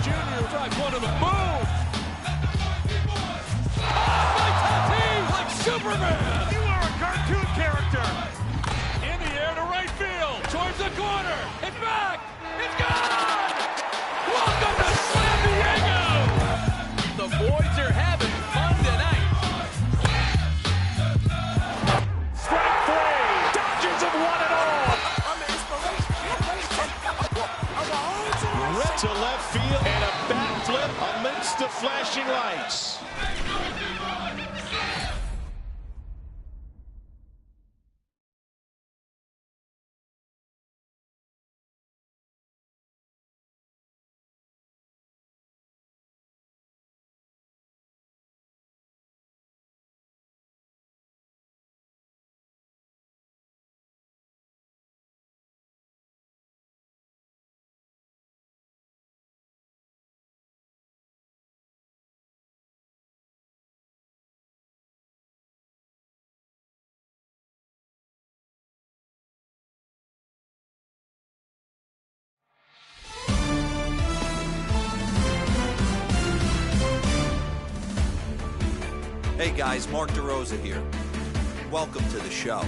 Jr. drives one to the boom. Oh, my Tatis like Superman. You are a cartoon character. In the air to right field, towards the corner. It's back. It's gone. Welcome to San Diego. The boys are having fun tonight. Strike three. Dodgers have won it all. Right to left field and a bat flip amidst the flashing lights. Hey guys, Mark DeRosa here. Welcome to the show.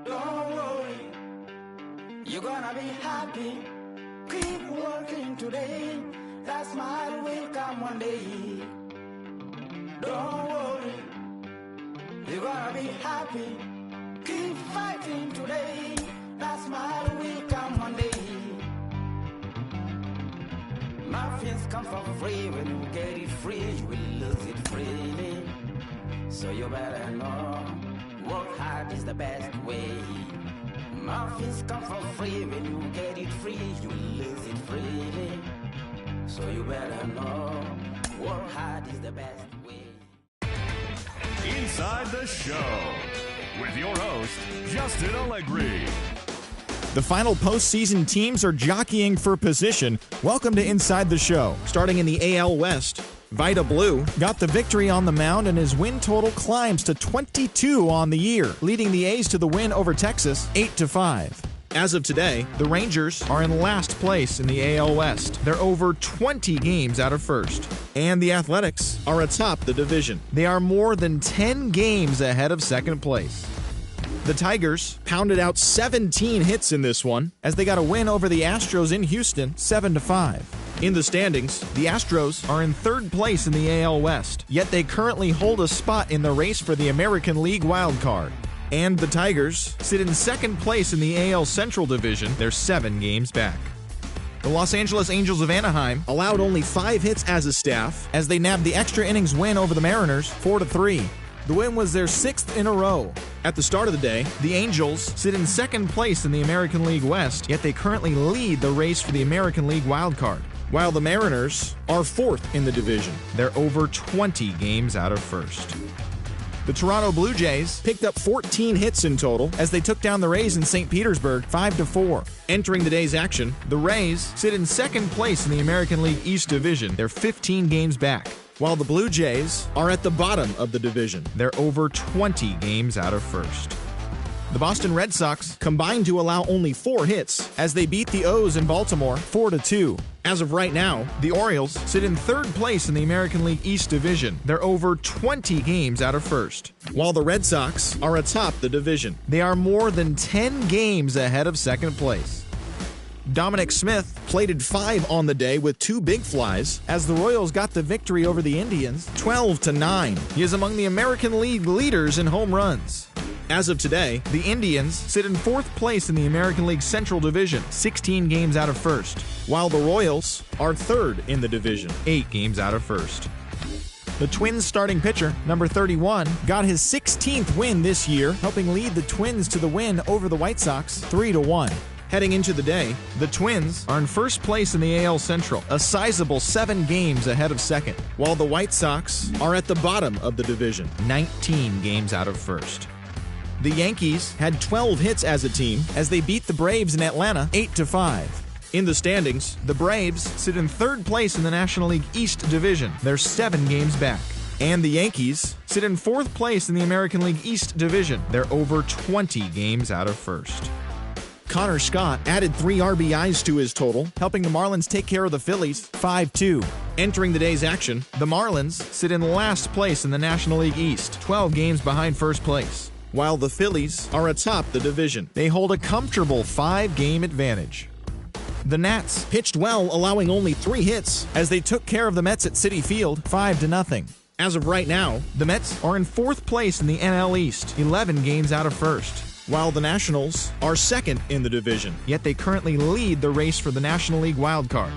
Don't worry, you're gonna be happy. Keep working today. That smile will come one day. Don't worry, you're gonna be happy. Keep fighting today. That smile will come one day. Muffins come for free. When you get it free, you will lose it freely. So you better know. Work hard is the best way. Muffins come for free. When you get it free, you lose it freely. So you better know. Work hard is the best way. Inside the Show with your host, Justin Allegri. The final postseason teams are jockeying for position. Welcome to Inside the Show. Starting in the AL West, Vida Blue got the victory on the mound, and his win total climbs to 22 on the year, leading the A's to the win over Texas 8-5. As of today, the Rangers are in last place in the AL West. They're over 20 games out of first. And the Athletics are atop the division. They are more than 10 games ahead of second place. The Tigers pounded out 17 hits in this one, as they got a win over the Astros in Houston 7-5. In the standings, the Astros are in third place in the AL West, yet they currently hold a spot in the race for the American League wildcard. And the Tigers sit in second place in the AL Central Division. They're 7 games back. The Los Angeles Angels of Anaheim allowed only 5 hits as a staff, as they nabbed the extra innings win over the Mariners 4-3. The win was their 6th in a row. At the start of the day, the Angels sit in second place in the American League West, yet they currently lead the race for the American League wildcard, while the Mariners are 4th in the division. They're over 20 games out of first. The Toronto Blue Jays picked up 14 hits in total as they took down the Rays in St. Petersburg 5-4. Entering the day's action, the Rays sit in second place in the American League East Division. They're 15 games back, while the Blue Jays are at the bottom of the division. They're over 20 games out of first. The Boston Red Sox combined to allow only 4 hits as they beat the O's in Baltimore 4-2. As of right now, the Orioles sit in third place in the American League East Division. They're over 20 games out of first, while the Red Sox are atop the division. They are more than 10 games ahead of second place. Dominic Smith plated 5 on the day with 2 big flies as the Royals got the victory over the Indians 12-9. He is among the American League leaders in home runs. As of today, the Indians sit in 4th place in the American League Central Division, 16 games out of first, while the Royals are 3rd in the division, 8 games out of first. The Twins starting pitcher, number 31, got his 16th win this year, helping lead the Twins to the win over the White Sox 3-1. Heading into the day, the Twins are in first place in the AL Central, a sizable 7 games ahead of second, while the White Sox are at the bottom of the division, 19 games out of first. The Yankees had 12 hits as a team as they beat the Braves in Atlanta 8-5. In the standings, the Braves sit in third place in the National League East Division. They're 7 games back. And the Yankees sit in fourth place in the American League East Division. They're over 20 games out of first. Connor Scott added 3 RBIs to his total, helping the Marlins take care of the Phillies 5-2. Entering the day's action, the Marlins sit in last place in the National League East, 12 games behind first place, while the Phillies are atop the division. They hold a comfortable 5-game advantage. The Nats pitched well, allowing only 3 hits as they took care of the Mets at Citi Field 5-0. As of right now, the Mets are in fourth place in the NL East, 11 games out of first, while the Nationals are second in the division, yet they currently lead the race for the National League wildcard.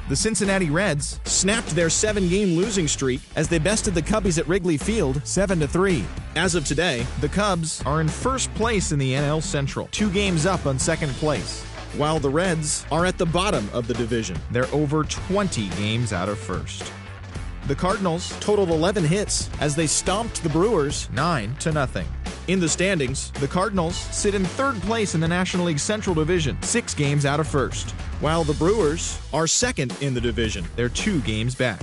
The Cincinnati Reds snapped their 7-game losing streak as they bested the Cubbies at Wrigley Field 7-3. As of today, the Cubs are in first place in the NL Central, 2 games up on second place, while the Reds are at the bottom of the division. They're over 20 games out of first. The Cardinals totaled 11 hits as they stomped the Brewers 9-0. In the standings, the Cardinals sit in third place in the National League Central Division, 6 games out of first, while the Brewers are second in the division. They're 2 games back.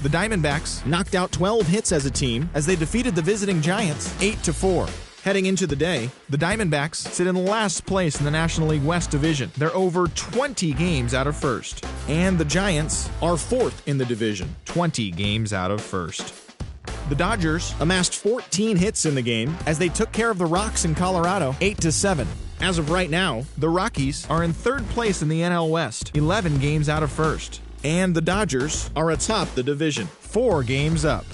The Diamondbacks knocked out 12 hits as a team as they defeated the visiting Giants 8-4. Heading into the day, the Diamondbacks sit in last place in the National League West Division. They're over 20 games out of first. And the Giants are fourth in the division, 20 games out of first. The Dodgers amassed 14 hits in the game as they took care of the Rocks in Colorado 8-7. As of right now, the Rockies are in third place in the NL West, 11 games out of first. And the Dodgers are atop the division, 4 games up.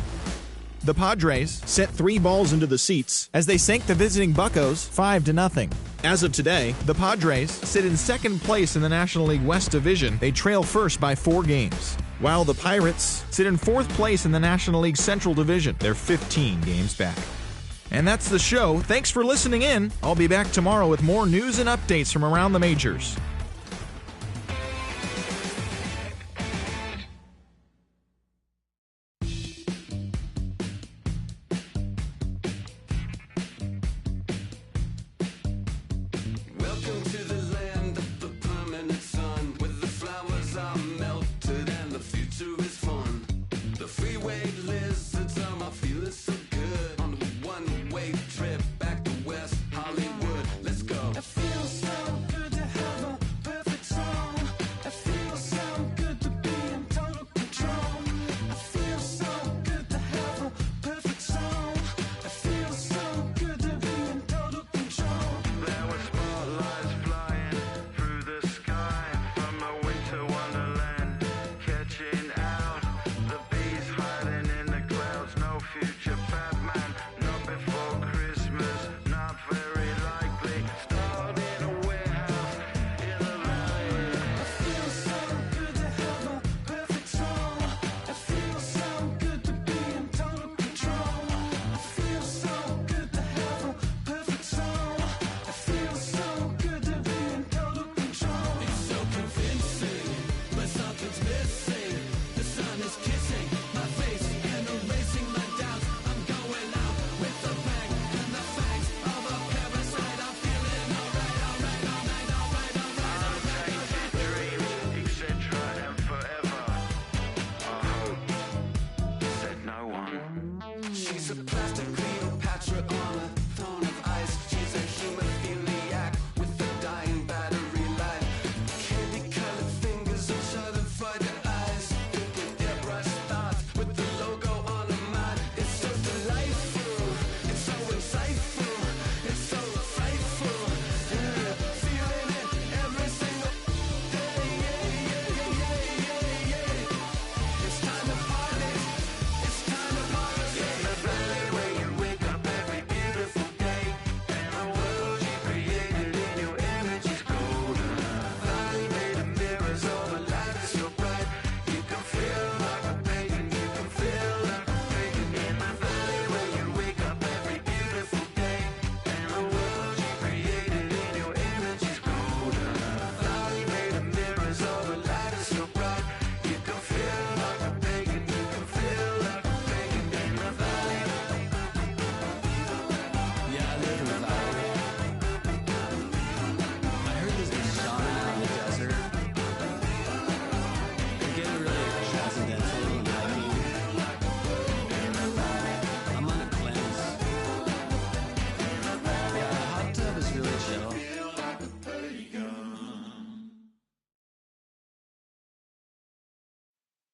The Padres sent 3 balls into the seats as they sank the visiting Buccos 5-0. As of today, the Padres sit in second place in the National League West Division. They trail first by 4 games, while the Pirates sit in fourth place in the National League Central Division. They're 15 games back. And that's the show. Thanks for listening in. I'll be back tomorrow with more news and updates from around the majors. Trip back to West Hollywood. Let's go. It feels so good to have a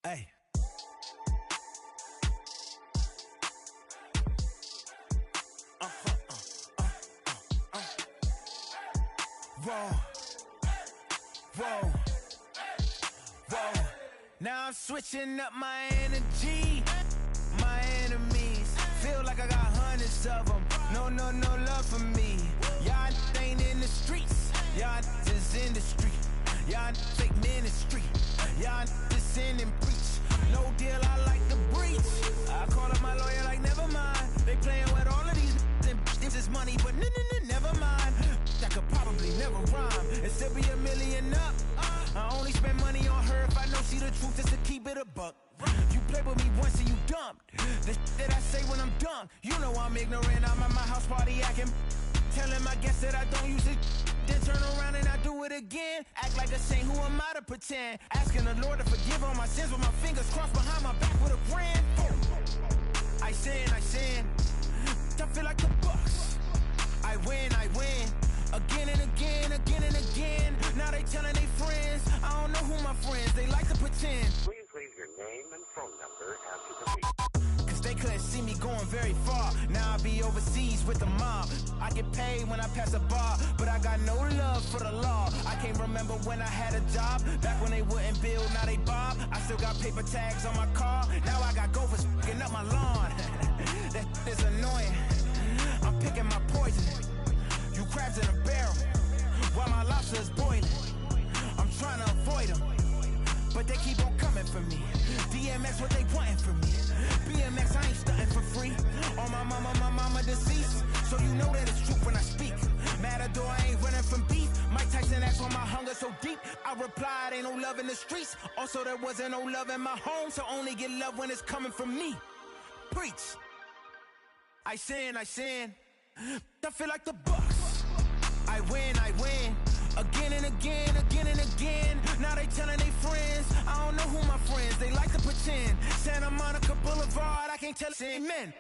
Hey. Whoa. Whoa. Whoa. Now I'm switching up my energy. My enemies feel like I got hundreds of them. No love for me. Y'all ain't in the streets. Y'all is in the street. Y'all fake ministry. Y'all just sin and preach. No deal, I like the breach. I call up my lawyer like, never mind. They playing with all of these and this is money, but never mind. That could probably never rhyme and still be $1 million up. I only spend money on her if I know she the truth, just to keep it a buck. You play with me once and you dumb. The that I say when I'm done, you know I'm ignorant. I'm at my house party acting. Telling my guests that I don't use it. Then turn around and I do it again. Act like a saint, who am I to pretend? Asking the Lord to forgive all my sins with my fingers crossed behind my back with a grand. I sin. I feel like the Bucks. I win. Again and again. Now they telling their friends. I don't know who my friends, they like to pretend. Please leave your name and phone number after the beep. Cause they couldn't see me going very far. Now I be overseas with the mob. I get paid when I pass a bar, but I got no love for the law. I can't remember when I had a job. Back when they wouldn't build, now they bob. I still got paper tags on my car. Now I got gophers f***ing up my lawn. That is annoying. I'm picking my poison. You crabs in a barrel, while my lobster is boiling. I'm trying to avoid them, but they keep on coming for me. DMX, what they wanting from me. BMX, I ain't stunting for free. On my mama deceased, so you know that it's true when I speak. Matador, I ain't running from beef. Mike Tyson asked why my hunger so deep. I replied, ain't no love in the streets. Also, there wasn't no love in my home, so only get love when it's coming from me. Preach. I sin. I feel like the Bucks. I win. Again and again. Now they telling their friends. I don't know who my friends, they like to pretend. Santa Monica Boulevard, I can't tell it. Amen.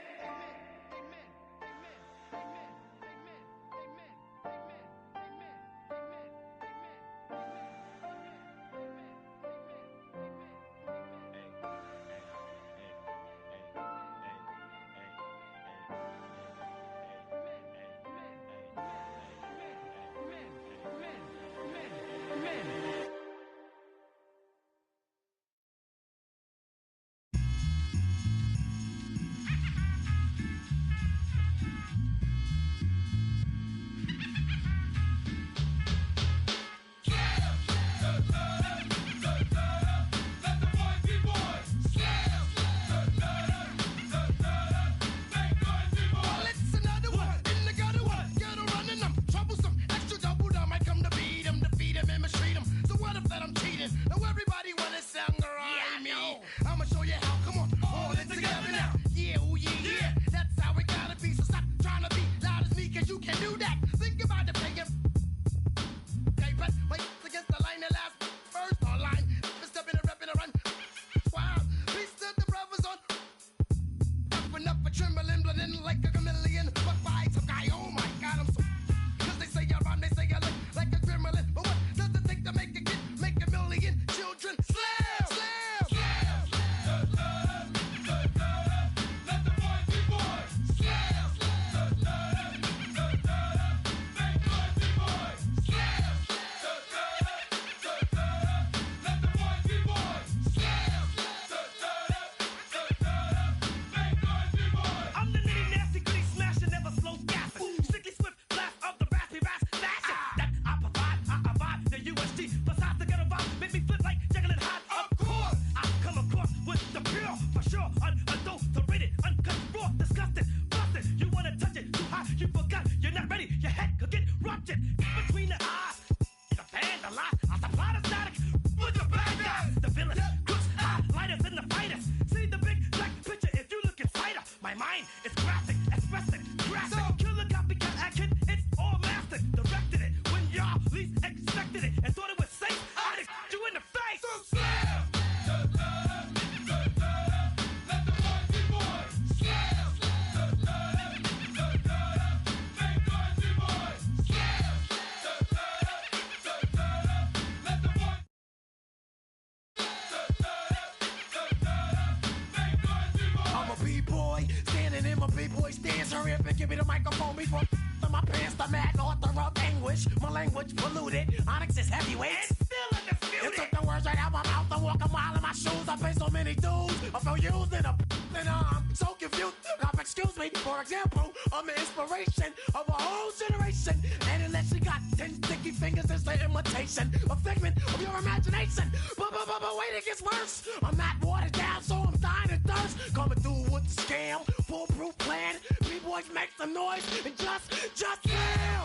a B-boy stands, hurry up and give me the microphone before my pants, the mad author of anguish. My language polluted, Onyx is heavyweight. And still undisputed. It took the words right out my mouth. I walk a mile in my shoes. I pay so many dues. I feel used and I'm so confused. Now, excuse me, for example, I'm an inspiration of a whole generation. And unless you got 10 sticky fingers, it's the imitation, a figment of your imagination. But wait, it gets worse. I'm not watered down, so I'm dying of thirst. Coming through with the scam, foolproof plan. B-boys make some noise and just fail.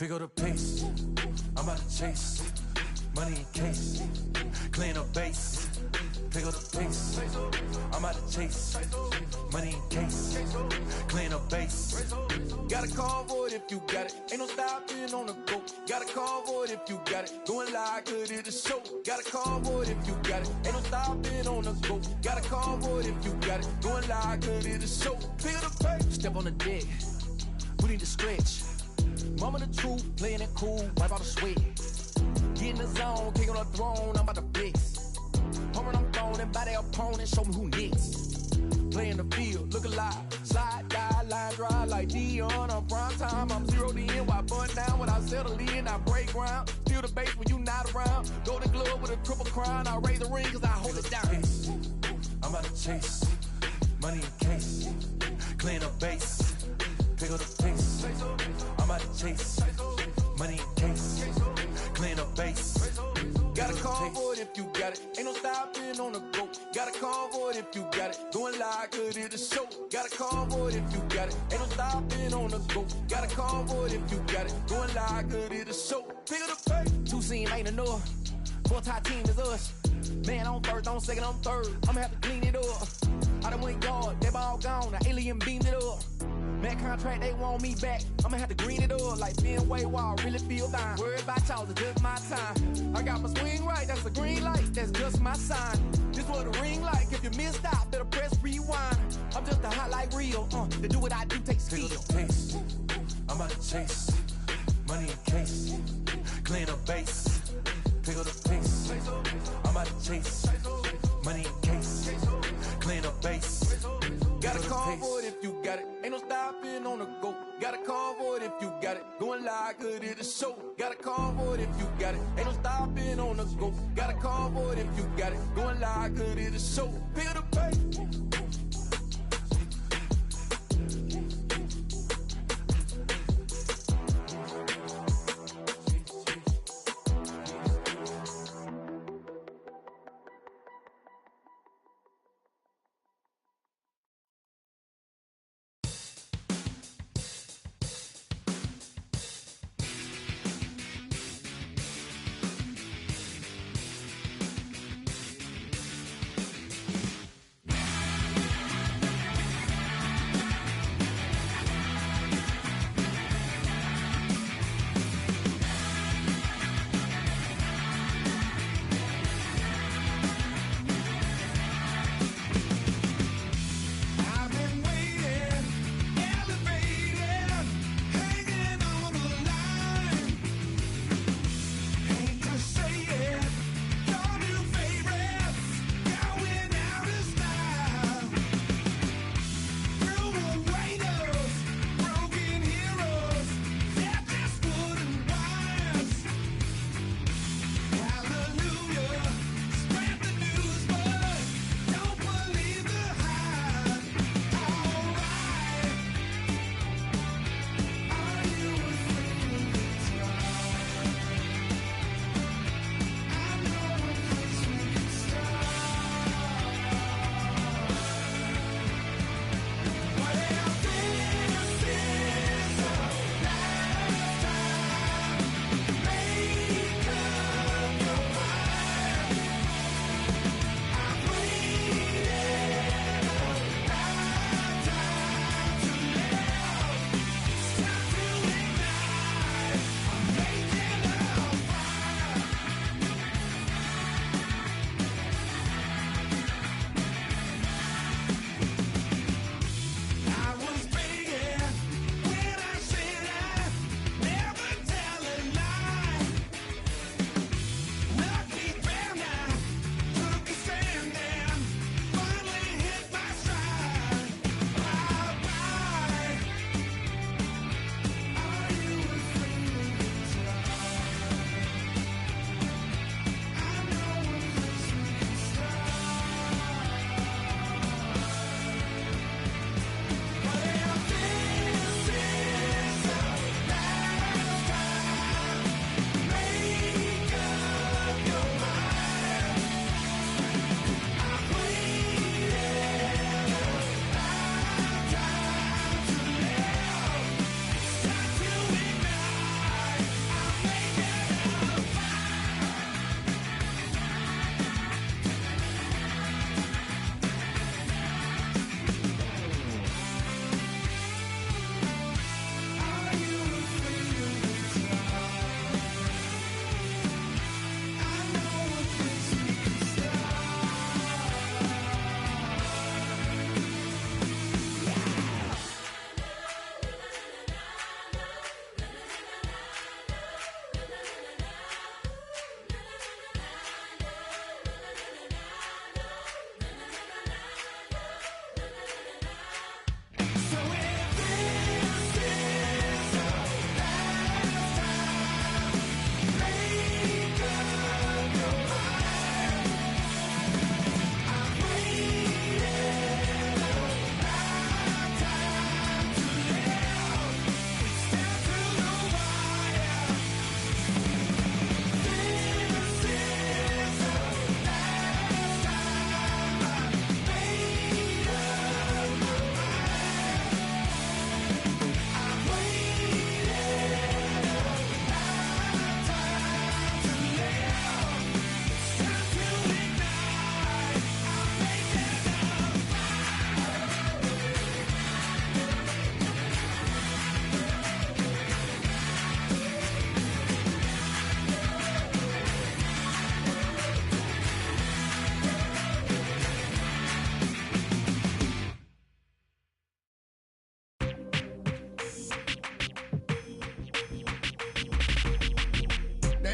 Pick up the pace, I'm about to chase. Money in case, clean up base. Pick up the pace, I'm about to chase. Money in case, clean up base. Got a call for it if you got it. Ain't no stopping on the go. Got a call for it if you got it. Going live, good at the show. Got a call for it if you got it. Ain't no stopping on the go. Got a call for it if you got it. Going live, good at the show. Pick up the pace. Step on the deck, we need to stretch. Mama the truth, playing it cool, wipe out the sweat. Get in the zone, king on the throne, I'm about to flex. Homing, I'm throwing by their opponent, show me who next. Play in the field, look alive. Slide, die, line drive like Dion on prime time. I'm zeroed in, while bun down when I settle in. I break ground, steal the base when you not around. Golden glove with a triple crown. I raise the ring cause I hold it down. I'm about to chase, money in case, clean up base. pick up the pace. I'm out to chase, money in case, clean up base. Got a convoy if you got it. Ain't no stopping on the go. Got a convoy if you got it. Going live, good at the show. Got a convoy if you got it. Ain't no stopping on the go. Got a convoy if you got it. Going live, good at the show. Pick up the pace. Two team ain't enough. Four-tie team is us. Man on first, on second, on third. I'ma have to clean it up. I done went yard, they ball gone. The alien beamed it up. Man contract, they want me back. I'ma have to green it up like Fenway Wall. Really feel fine. Worried about y'all, it's just my time. I got my swing right, that's a green light. That's just my sign. This what a ring like. If you missed out, better press rewind. I'm just a highlight reel. To do what I do takes skill. Pick up the pace. I'm out to chase, money in case, clean up base. Pick up the pace. I'm out to chase, money in case, clean up base. Got a convoy if you got it. Ain't no stopping on the go. Got a convoy if you got it. Going live, good at the show. Got a convoy if you got it. Ain't no stopping on the go. Got a convoy if you got it. Going live, good at the show. Pick up the pace.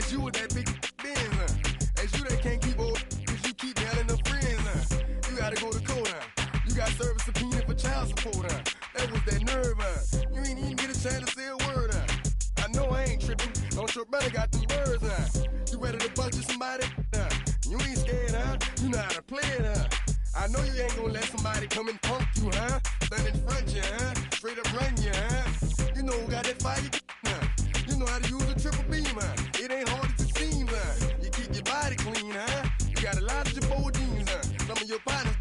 That's you with that big Benz, That's you that can't keep old, cause you keep yelling her friends, You gotta go to court, You got service subpoena for child support, That was that nerve, You ain't even get a chance to say a word, I know I ain't tripping, don't your brother got them birds, You ready to bust you somebody, You ain't scared, You know how to play it, I know you ain't gonna let somebody come and punk you, Stand in front you, Straight up run you, You know who got that fire, You know how to use a triple beam, It ain't hard as it seems, You keep your body clean, You got a lot of your jeans, Some of your partners,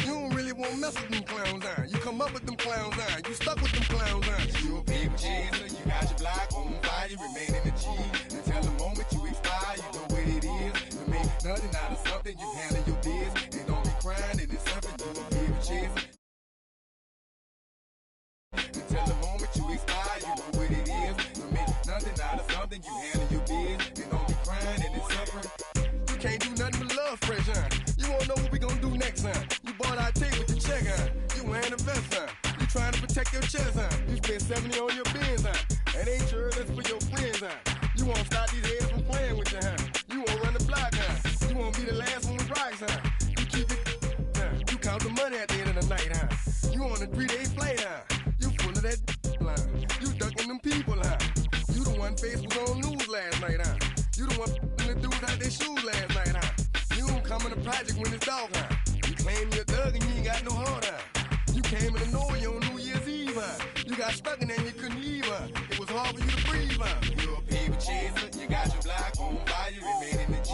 You don't really want to mess with them clowns, You come up with them clowns, You stuck with them clowns, You a people chaser, you got your block on fire, you remain in the G. Until the moment you expire, you know what it is. To make nothing out of something, you handle your biz. And don't be crying, and it's something you a people chaser. Until the moment you expire, you know what it is. To make nothing out of something, you handle your biz. And don't be crying, and it's suffering. You can't do nothing but love fresh, You won't know what we gonna do next, You bought our tape with your check, You wearing a vest, You trying to protect your chest, You spent 70 on your bins, And ain't sure that's for your friends, You won't stop these heads from playing with you, You won't run the block, You won't be the last one with rocks, You keep it, You count the money at the end of the night, You on a 3-day flight, You full of that You ducking them people, You the one face was on news last night, You the one the dudes out their shoes last night, You don't come in the project when it's dark, You claim you're a thug and you ain't got no heart, You came in the Norway on New Year's Eve, You got stuck and then you couldn't leave, It was hard for you to breathe, You're a paper chaser, you got your block on fire, you remain in the G.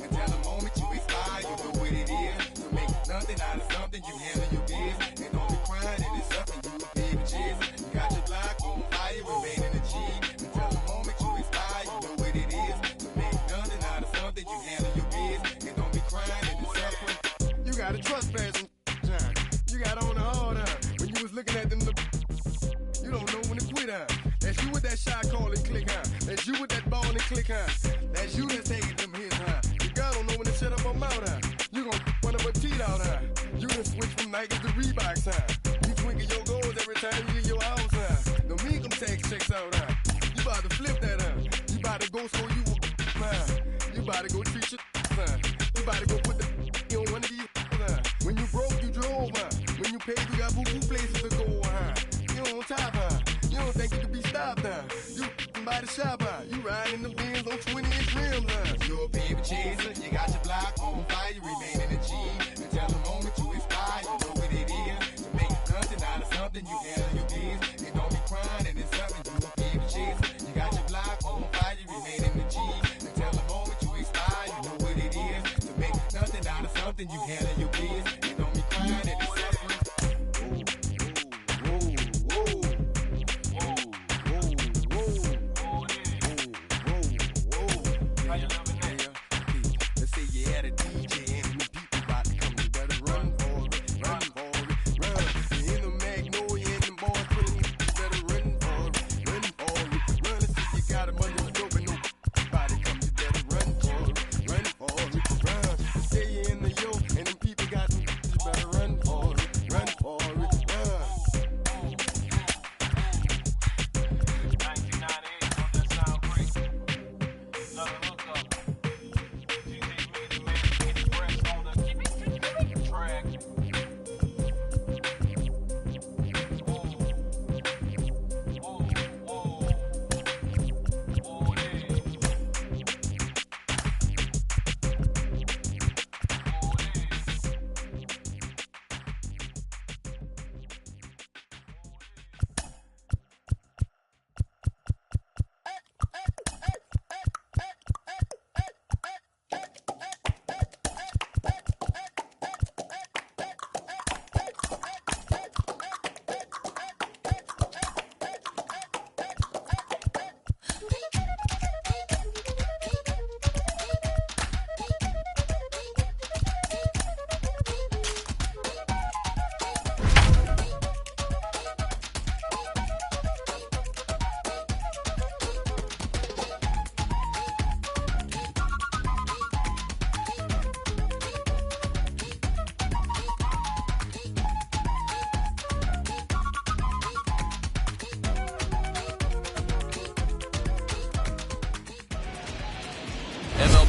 Until the moment you expire, you know what it is. To make nothing out of something, you handle your biz. And don't be crying, and it's something, you a paper chaser. You got your block on fire, you remain in the G. Until the moment you expire, you know what it is. To make nothing out of something, you handle your biz. And don't be crying, and it's suffering. You got a trespass, You got on the hard, When you was looking at them, you don't know when to quit, That's you with that shot call and click, That's you with that ball and click, That's you that's taking them hits, Your girl don't know when to shut up her mouth, You gon' one of her teeth out, You done switch from Nikes to Reeboks, You twinkle your goals every time you leave your house, Don't mean come tax checks out, You bout to flip that, You bout to go so you You bout to go treat your, You bout to go put the on one of these, When you broke, you drove, When you paid, you got boo-boo places to go, You on top, You don't think you can be stopped, You by the shop, You riding in the Benz on 20-inch rims, You're a paper chaser, you got your block on fire, you remain in the G. Until the moment you expire, you know what it is. To make nothing out of something, you handle your biz. And don't be crying, and it's something, you a paper chaser. You got your block on fire, you remain in the G. Until the moment you expire, you know what it is. To make nothing out of something, you handle your biz. And don't be crying, and it's suffering. Let's say you had a DJ and the people about to come, you better run for it, run. You're in the Magnolia and them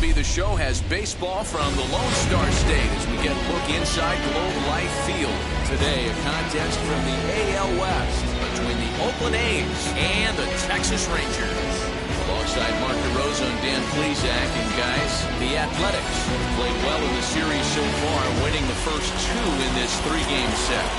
MLB The Show has baseball from the Lone Star State as we get a look inside Globe Life Field. Today, a contest from the AL West between the Oakland A's and the Texas Rangers. Alongside Mark DeRosa and Dan Plesac, and guys, the Athletics played well in the series so far, winning the first two in this three-game set.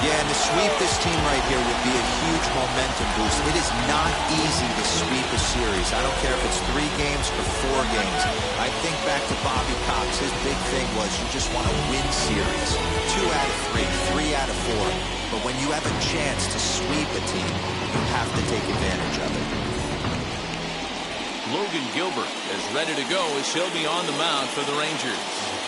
Yeah, and to sweep this team right here would be a huge momentum boost. It is not easy to sweep a series. I don't care if it's 3 games or 4 games. I think back to Bobby Cox. His big thing was you just want to win series. 2 out of 3, 3 out of 4. But when you have a chance to sweep a team, you have to take advantage of it. Logan Gilbert is ready to go as he'll be on the mound for the Rangers.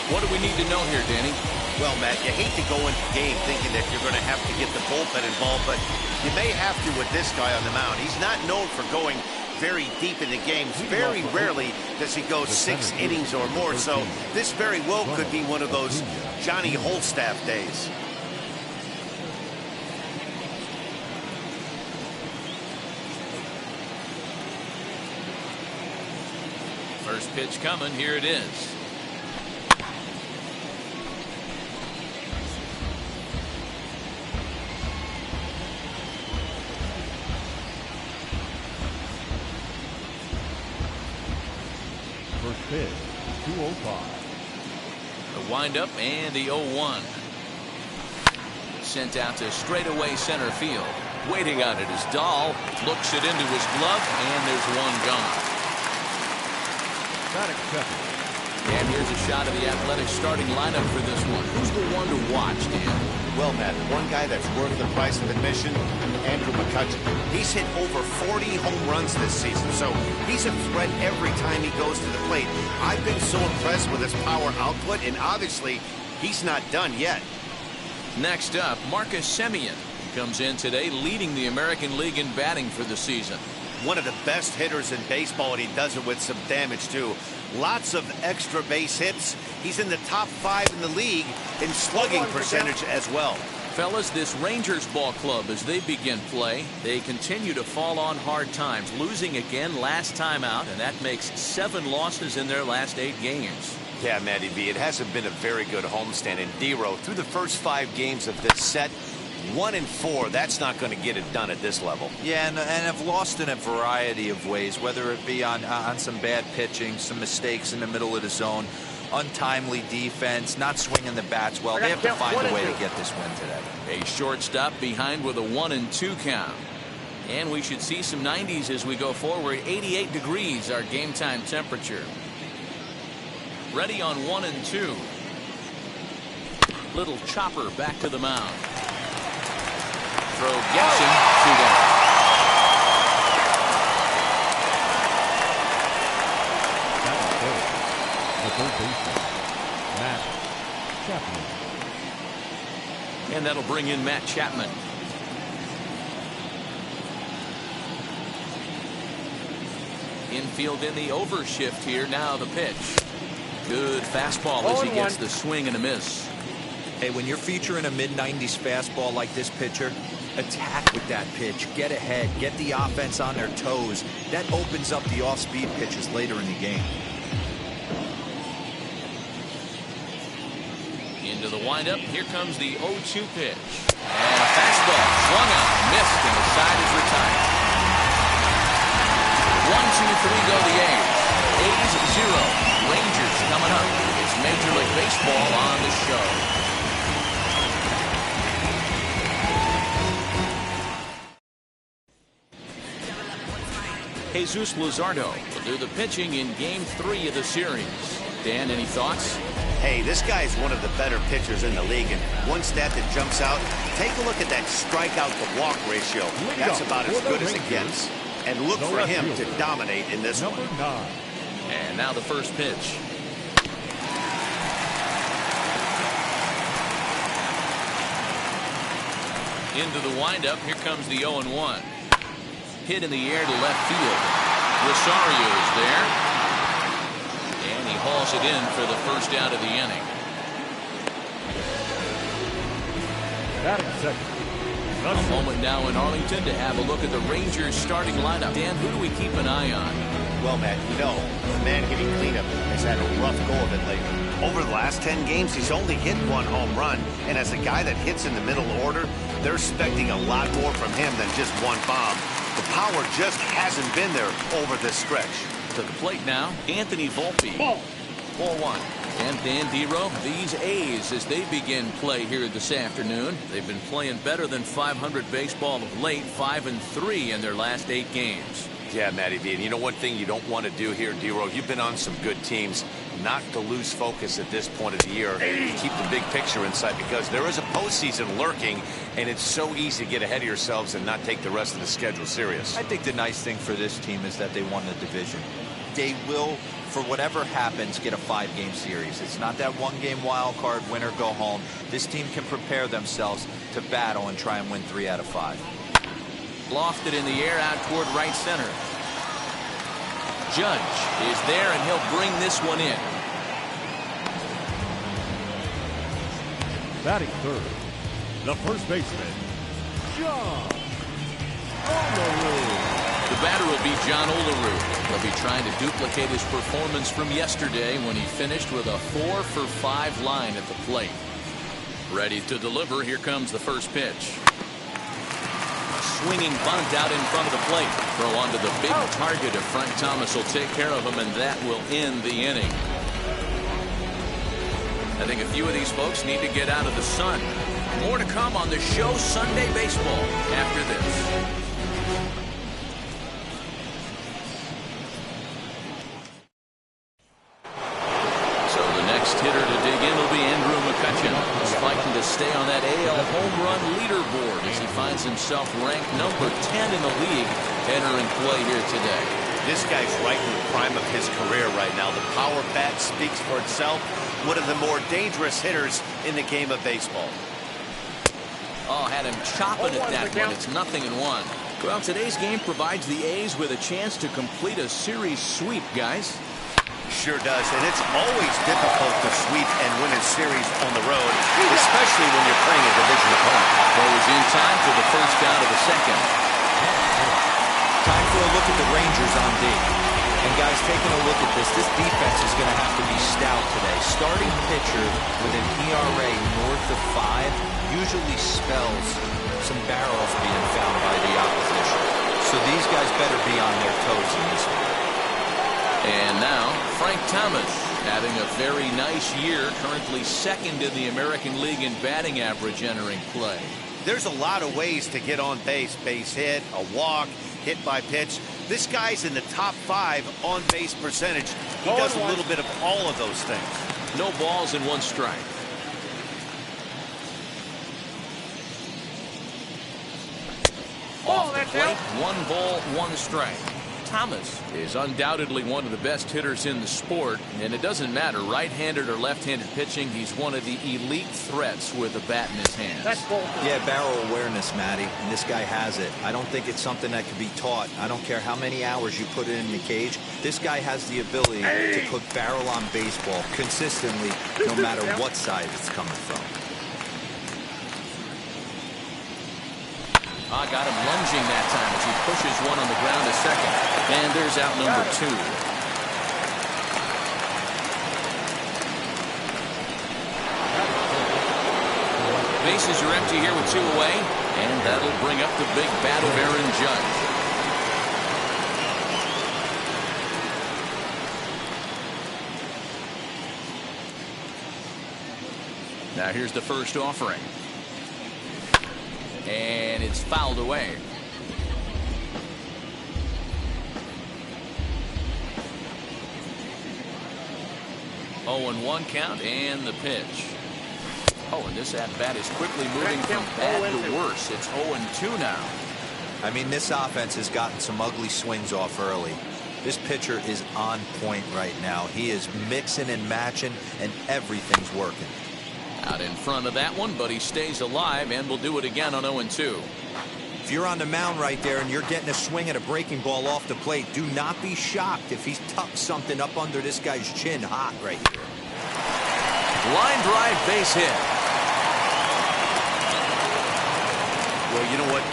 What do we need to know here, Danny? Well, Matt, you hate to go into the game thinking that you're going to have to get the bullpen involved, but you may have to with this guy on the mound. He's not known for going very deep into games. Very rarely does he go 6 innings or more, so this very well could be one of those Johnny Holstaff days. First pitch coming. Here it is. First pitch, 205. The windup and the 0-1. Sent out to straightaway center field. Waiting on it is Dahl. Looks it into his glove, and there's one gone. And here's a shot of the Athletics starting lineup for this one. Who's the one to watch, Dan? Well, Matt, one guy that's worth the price of admission, Andrew McCutchen. He's hit over 40 home runs this season, so he's a threat every time he goes to the plate. I've been so impressed with his power output, and obviously, he's not done yet. Next up, Marcus Semien comes in today, leading the American League in batting for the season. One of the best hitters in baseball, and he does it with some damage, too. Lots of extra base hits. He's in the top 5 in the league in slugging percentage as well. Fellas, this Rangers ball club, as they begin play, they continue to fall on hard times, losing again last time out, and that makes 7 losses in their last 8 games. Yeah, Matty V, it hasn't been a very good homestand in D-Row. Through the first 5 games of this set, 1-4, that's not going to get it done at this level. Yeah, and have lost in a variety of ways, whether it be on some bad pitching, some mistakes in the middle of the zone, untimely defense, not swinging the bats well. They have to find a way to get this win today. A shortstop behind with a 1-2 count. And we should see some 90s as we go forward. 88 degrees, our game time temperature. Ready on 1-2. Little chopper back to the mound. Throw gets him, 2 down. The third baseman, Matt Chapman. And that'll bring in Matt Chapman. Infield in the overshift here. Now the pitch. Good fastball as he gets the swing and a miss. Hey, when you're featuring a mid-90s fastball like this pitcher, attack with that pitch. Get ahead. Get the offense on their toes. That opens up the off-speed pitches later in the game. Into the windup. Here comes the 0-2 pitch. And a fastball swung out, missed, and the side is retired. 1-2-3 go the A's. A's 0. Rangers coming up. It's Major League Baseball on the show. Jesus Luzardo will do the pitching in Game 3 of the series. Dan, any thoughts? Hey, this guy's one of the better pitchers in the league, and one stat that jumps out, take a look at that strikeout to walk ratio. That's about as good as it gets. And look for him to dominate in this one. And now the first pitch. Into the windup. Here comes the 0-1. Hit in the air to left field. Rosario is there. And he hauls it in for the first out of the inning. A moment now in Arlington to have a look at the Rangers starting lineup. Dan, who do we keep an eye on? Well, Matt, you know, the man hitting cleanup has had a rough go of it lately. Over the last 10 games, he's only hit 1 home run. And as a guy that hits in the middle order, they're expecting a lot more from him than just 1 bomb. The power just hasn't been there over this stretch. To the plate now, Anthony Volpe. Ball 1. And Dan Dero, these A's, as they begin play here this afternoon, they've been playing better than .500 baseball of late, 5-3 in their last 8 games. Yeah, Matty V. And you know one thing you don't want to do here, Dero, you've been on some good teams, not to lose focus at this point of the year. Keep the big picture in sight, because there is a postseason lurking, and it's so easy to get ahead of yourselves and not take the rest of the schedule serious. I think the nice thing for this team is that they won the division. They will, for whatever happens, get a 5-game series. It's not that 1-game wild card, win or go home. This team can prepare themselves to battle and try and win 3 out of 5. Lofted in the air out toward right center. Judge is there, and he'll bring this one in. Batting third, the first baseman, John Olerud. The batter will be John Olerud. He'll be trying to duplicate his performance from yesterday when he finished with a 4-for-5 line at the plate. Ready to deliver. Here comes the first pitch. Swinging bunt out in front of the plate. Throw onto the big target if Frank Thomas will take care of him, and that will end the inning. I think a few of these folks need to get out of the sun. More to come on the show Sunday Baseball after this. Hitter to dig in will be Andrew McCutchen. He's fighting to stay on that AL home run leaderboard as he finds himself ranked number 10 in the league entering play here today. This guy's right in the prime of his career right now. The power bat speaks for itself. One of the more dangerous hitters in the game of baseball. Oh, had him chopping at that one. It's 0-1. Well, today's game provides the A's with a chance to complete a series sweep, guys. Sure does, and it's always difficult to sweep and win a series on the road, especially when you're playing a division opponent. Goes in time for the first out of the second. Time for a look at the Rangers on D. And guys, taking a look at this defense is going to have to be stout today. Starting pitcher with an ERA north of 5 usually spells some barrels being found by the opposition. So these guys better be on their toes in this one. And now, Frank Thomas having a very nice year, currently 2nd in the American League in batting average entering play. There's a lot of ways to get on base. Base hit, a walk, hit by pitch. This guy's in the top 5 on base percentage. He does a little bit of all of those things. No balls and 1 strike. Off the plate, 1 ball, 1 strike. Thomas is undoubtedly one of the best hitters in the sport, and it doesn't matter right-handed or left-handed pitching. He's one of the elite threats with a bat in his hands. Yeah, barrel awareness, Matty, and this guy has it. I don't think it's something that can be taught. I don't care how many hours you put it in the cage. This guy has the ability to put barrel on baseball consistently, no matter what side it's coming from. Got him lunging that time as he pushes one on the ground to second. And there's out number 2. Bases are empty here with 2 away. And that'll bring up the big bat of Aaron Judge. Now here's the first offering. And it's fouled away. Oh, and 1 count, and the pitch. Oh, and this at-bat is quickly moving from bad to worse. It's 0-2 now. I mean, this offense has gotten some ugly swings off early. This pitcher is on point right now. He is mixing and matching, and everything's working. Out in front of that one, but he stays alive and will do it again on 0-2. If you're on the mound right there and you're getting a swing at a breaking ball off the plate, do not be shocked if he's tucked something up under this guy's chin hot right here. Line drive, base hit. Well, you know what?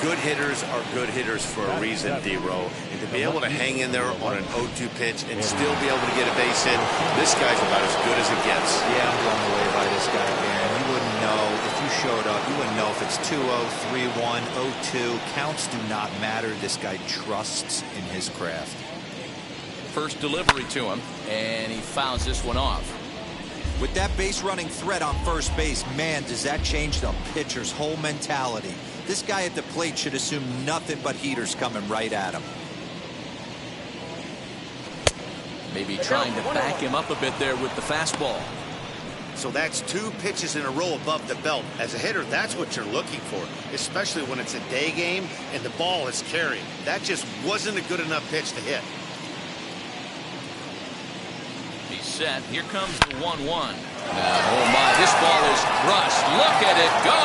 Good hitters are good hitters for a reason, D-Row. And to be able to hang in there on an 0-2 pitch and still be able to get a base hit, this guy's about as good as it gets. Yeah, I'm blown away by this guy, man. You wouldn't know if you showed up. You wouldn't know if it's 2-0, 3-1, 0-2. Counts do not matter. This guy trusts in his craft. First delivery to him, and he fouls this one off. With that base running threat on first base, man, does that change the pitcher's whole mentality. This guy at the plate should assume nothing but heaters coming right at him. Maybe trying to back him up a bit there with the fastball. So that's 2 pitches in a row above the belt. As a hitter, that's what you're looking for, especially when it's a day game and the ball is carrying. That just wasn't a good enough pitch to hit. He's set. Here comes the 1-1. Oh my, this ball is crushed. Look at it go.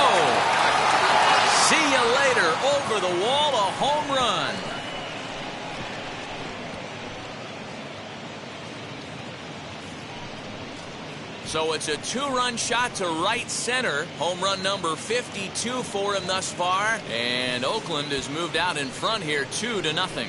See you later. Over the wall, a home run. So it's a 2-run shot to right center. Home run number 52 for him thus far. And Oakland has moved out in front here 2-0.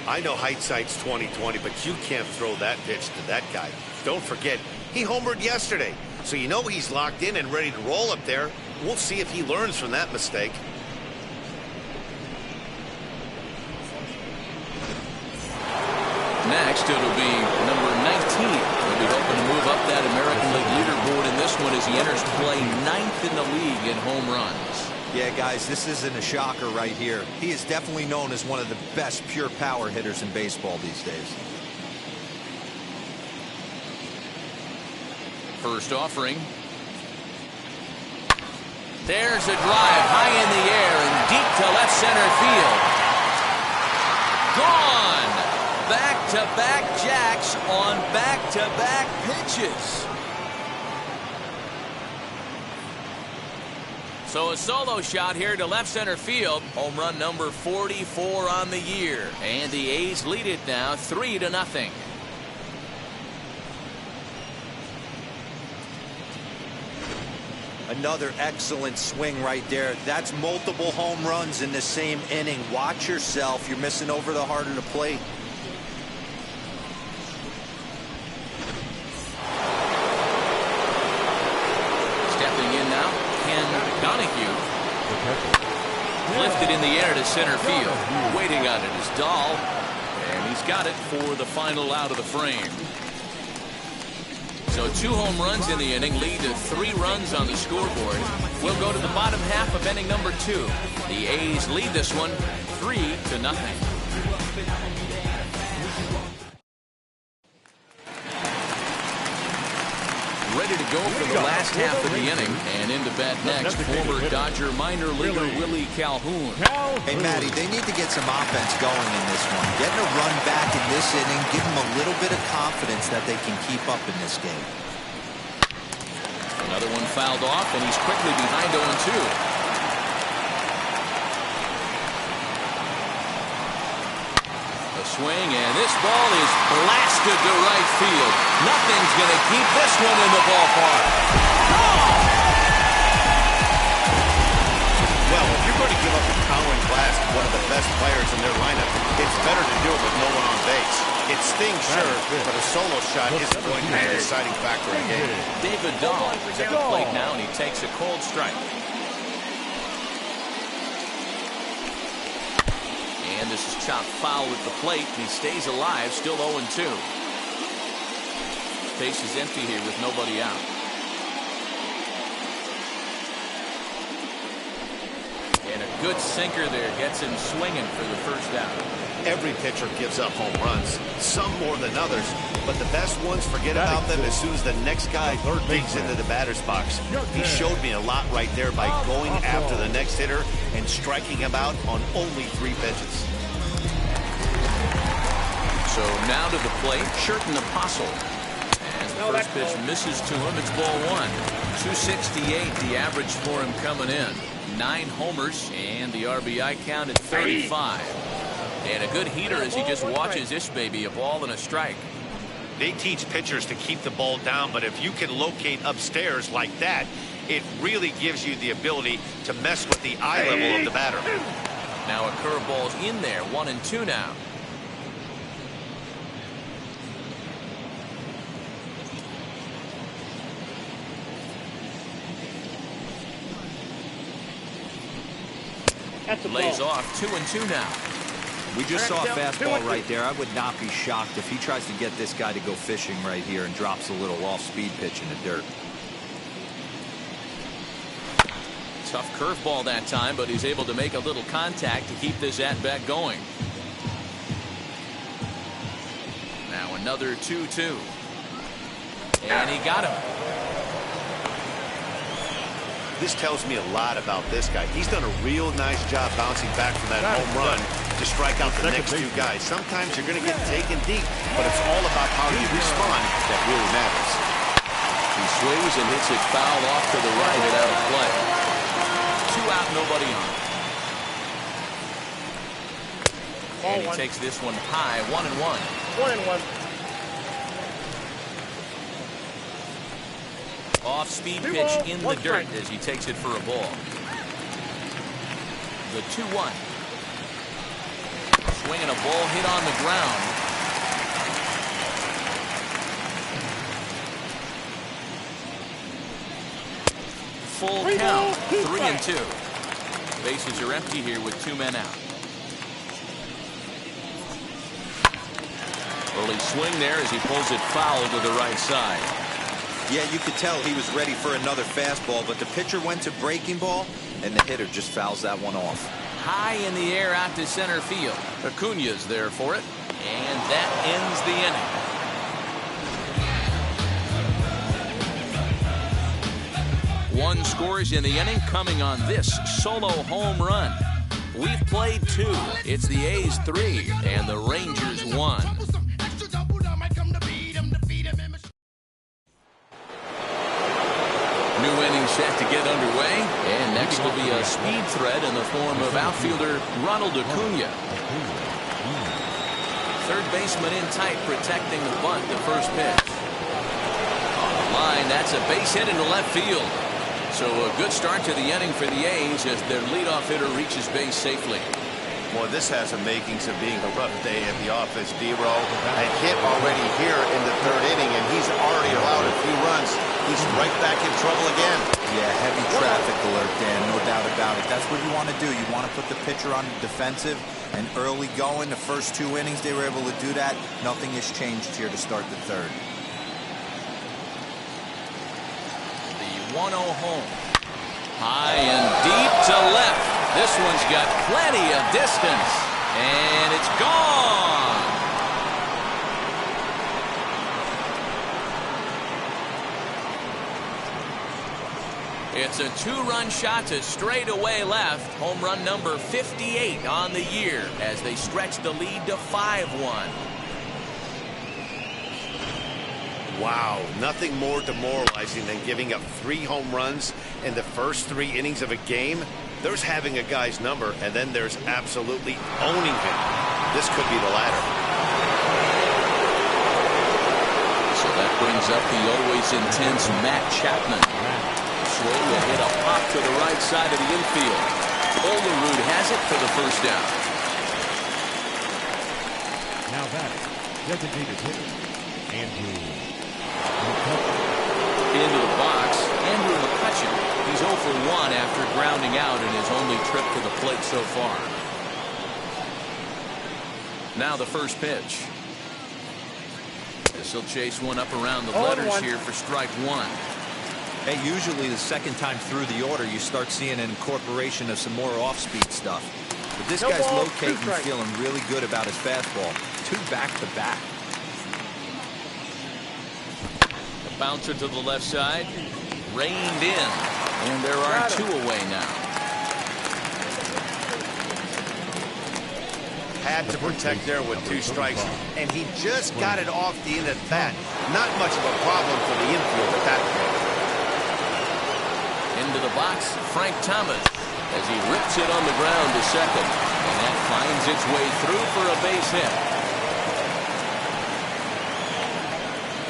I know hindsight's 20/20, but you can't throw that pitch to that guy. Don't forget, he homered yesterday. So you know he's locked in and ready to roll up there. We'll see if he learns from that mistake. Next, it'll be number 19. He'll be hoping to move up that American League leaderboard in this one as he enters play 9th in the league in home runs. Yeah, guys, this isn't a shocker right here. He is definitely known as one of the best pure power hitters in baseball these days. First offering. There's a drive high in the air and deep to left center field. Gone. Back-to-back jacks on back-to-back pitches. So a solo shot here to left center field. Home run number 44 on the year. And the A's lead it now 3-0. Another excellent swing right there. That's multiple home runs in the same inning. Watch yourself. You're missing over the heart of the plate. Stepping in now, Ken Donahue. Lifted in the air to center field. Waiting on it is Dahl. And he's got it for the final out of the frame. So 2 home runs in the inning lead to 3 runs on the scoreboard. We'll go to the bottom half of inning number 2. The A's lead this one 3-0. Ready to go for the last half of the inning. And into bat next, former Dodger minor leaguer Willie Calhoun. Hey, Matty, they need to get some offense going in this one. Getting a run back in this inning, give them a little bit of confidence that they can keep up in this game. Another one fouled off, and he's quickly behind 0-2. Swing, and this ball is blasted to right field. Nothing's going to keep this one in the ballpark. Well, if you're going to give up a towering blast to one of the best players in their lineup, it's better to do it with no one on base. It stings, sure, but a solo shot isn't going to be a deciding factor in a game. David Dahl is at the plate now, and he takes a cold strike. And this is chopped foul at the plate, and he stays alive, still 0-2. Base is empty here with nobody out. And a good sinker there gets him swinging for the first out. Every pitcher gives up home runs, some more than others, but the best ones forget about them as soon as the next guy digs into the batter's box. He showed me a lot right there by going after the next hitter and striking him out on only 3 pitches. So now to the plate, Sherton Apostle. And the first pitch misses to him. It's ball 1. 268 the average for him coming in. 9 homers and the RBI count at 35. And a good heater as he just watches this baby, a ball and a strike. They teach pitchers to keep the ball down, but if you can locate upstairs like that, it really gives you the ability to mess with the eye level of the batter. Now a curveball's in there, 1-2 now. Lays off, 2-2 now. We just saw a fastball right there. I would not be shocked if he tries to get this guy to go fishing right here and drops a little off-speed pitch in the dirt. Tough curveball that time, but he's able to make a little contact to keep this at-bat going. Now another 2-2. And he got him. This tells me a lot about this guy. He's done a real nice job bouncing back from that home run to strike out the next two guys. Sometimes you're going to get taken deep, but it's all about how you respond that really matters. He swings and hits it foul off to the right and out of play. 2 out, nobody on. And he takes this one high, 1-1. 1-1. Off-speed pitch in the dirt as he takes it for a ball. The 2-1. Swinging a ball hit on the ground. Full count, 3-2. Bases are empty here with 2 men out. Early swing there as he pulls it foul to the right side. Yeah, you could tell he was ready for another fastball, but the pitcher went to breaking ball, and the hitter just fouls that one off. High in the air out to center field. Acuña's there for it, and that ends the inning. 1 scores in the inning, coming on this solo home run. We've played 2. It's the A's 3 and the Rangers 1. New inning set to get underway, and next will be a speed threat in the form of outfielder Ronald Acuña. Third baseman in tight, protecting the bunt, the first pitch. On the line, that's a base hit into left field. So a good start to the inning for the A's as their leadoff hitter reaches base safely. Boy, this has the makings of being a rough day at the office, D-Row. A hit already here in the 3rd inning, and he's already allowed a few runs. He's right back in trouble again. Yeah, heavy traffic alert, Dan, no doubt about it. That's what you want to do. You want to put the pitcher on the defensive, and early going, the first 2 innings, they were able to do that. Nothing has changed here to start the 3rd. The 1-0 home. High and deep to left. This one's got plenty of distance, and it's gone. It's a 2-run shot to straightaway left. Home run number 58 on the year as they stretch the lead to 5-1. Wow, nothing more demoralizing than giving up 3 home runs in the first 3 innings of a game. There's having a guy's number, and then there's absolutely owning him. This could be the latter. So that brings up the always intense Matt Chapman. Swing to hit a pop to the right side of the infield. Olerud has it for the first down. Now batting, designated hitter, Andrew. Into the box, Andrew McCutcheon. He's 0 for 1 after grounding out in his only trip to the plate so far. Now the first pitch. This will chase one up around the letters here for strike 1. Hey, usually the second time through the order, you start seeing an incorporation of some more off-speed stuff. But this guy's locating, feeling really good about his fastball. 2 back-to-back. Bouncer to the left side, reined in, and there are 2 away now. Had to protect there with 2 strikes, and he just got it off the end of the bat. Not much of a problem for the infield at that point. Into the box, Frank Thomas, as he rips it on the ground to second, and that finds its way through for a base hit.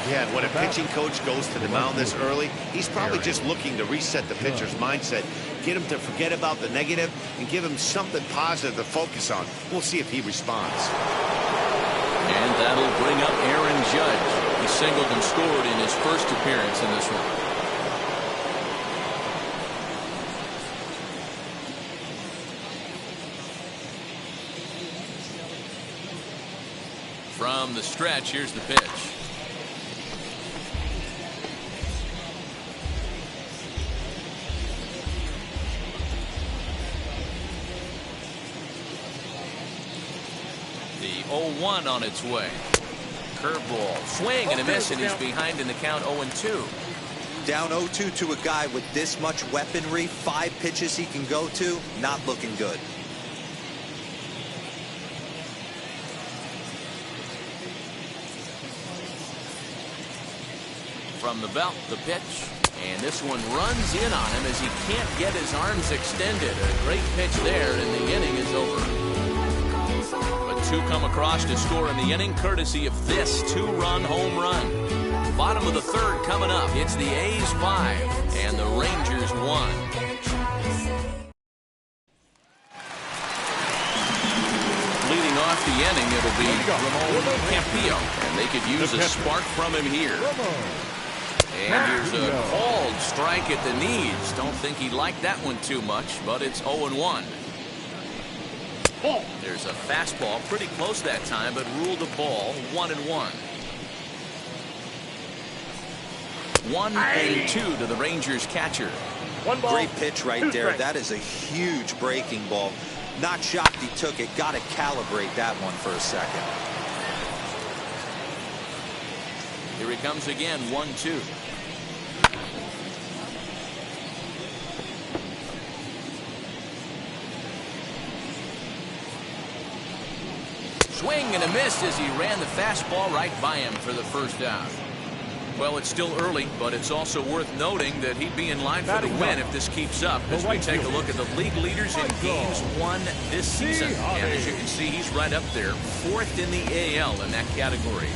Yeah, and when a pitching coach goes to the mound this early, he's probably just looking to reset the pitcher's mindset, get him to forget about the negative, and give him something positive to focus on. We'll see if he responds. And that'll bring up Aaron Judge. He singled and scored in his first appearance in this one. From the stretch, here's the pitch. The 0-1 on its way. Curveball, swing and a miss, and he's behind in the count 0-2. Down 0-2 to a guy with this much weaponry, 5 pitches he can go to, not looking good. From the belt, the pitch, and this one runs in on him as he can't get his arms extended. A great pitch there, and the inning is over. But 2 come across to score in the inning, courtesy of this 2-run home run. Bottom of the 3rd coming up. It's the A's 5 and the Rangers 1. Leading off the inning, it'll be Ramon Campillo, and they could use a spark from him here. And here's a called strike at the knees. Don't think he liked that one too much, but it's 0-1. There's a fastball pretty close that time, but ruled a ball. 1-1. 1-2 to the Rangers catcher. Great pitch right there. That is a huge breaking ball. Not shocked he took it. Got to calibrate that one for a second. Here he comes again. 1-2. Swing and a miss as he ran the fastball right by him for the first out. Well, it's still early, but it's also worth noting that he'd be in line for the win if this keeps up as we take a look at the league leaders in games won this season. And as you can see, he's right up there, 4th in the AL in that category.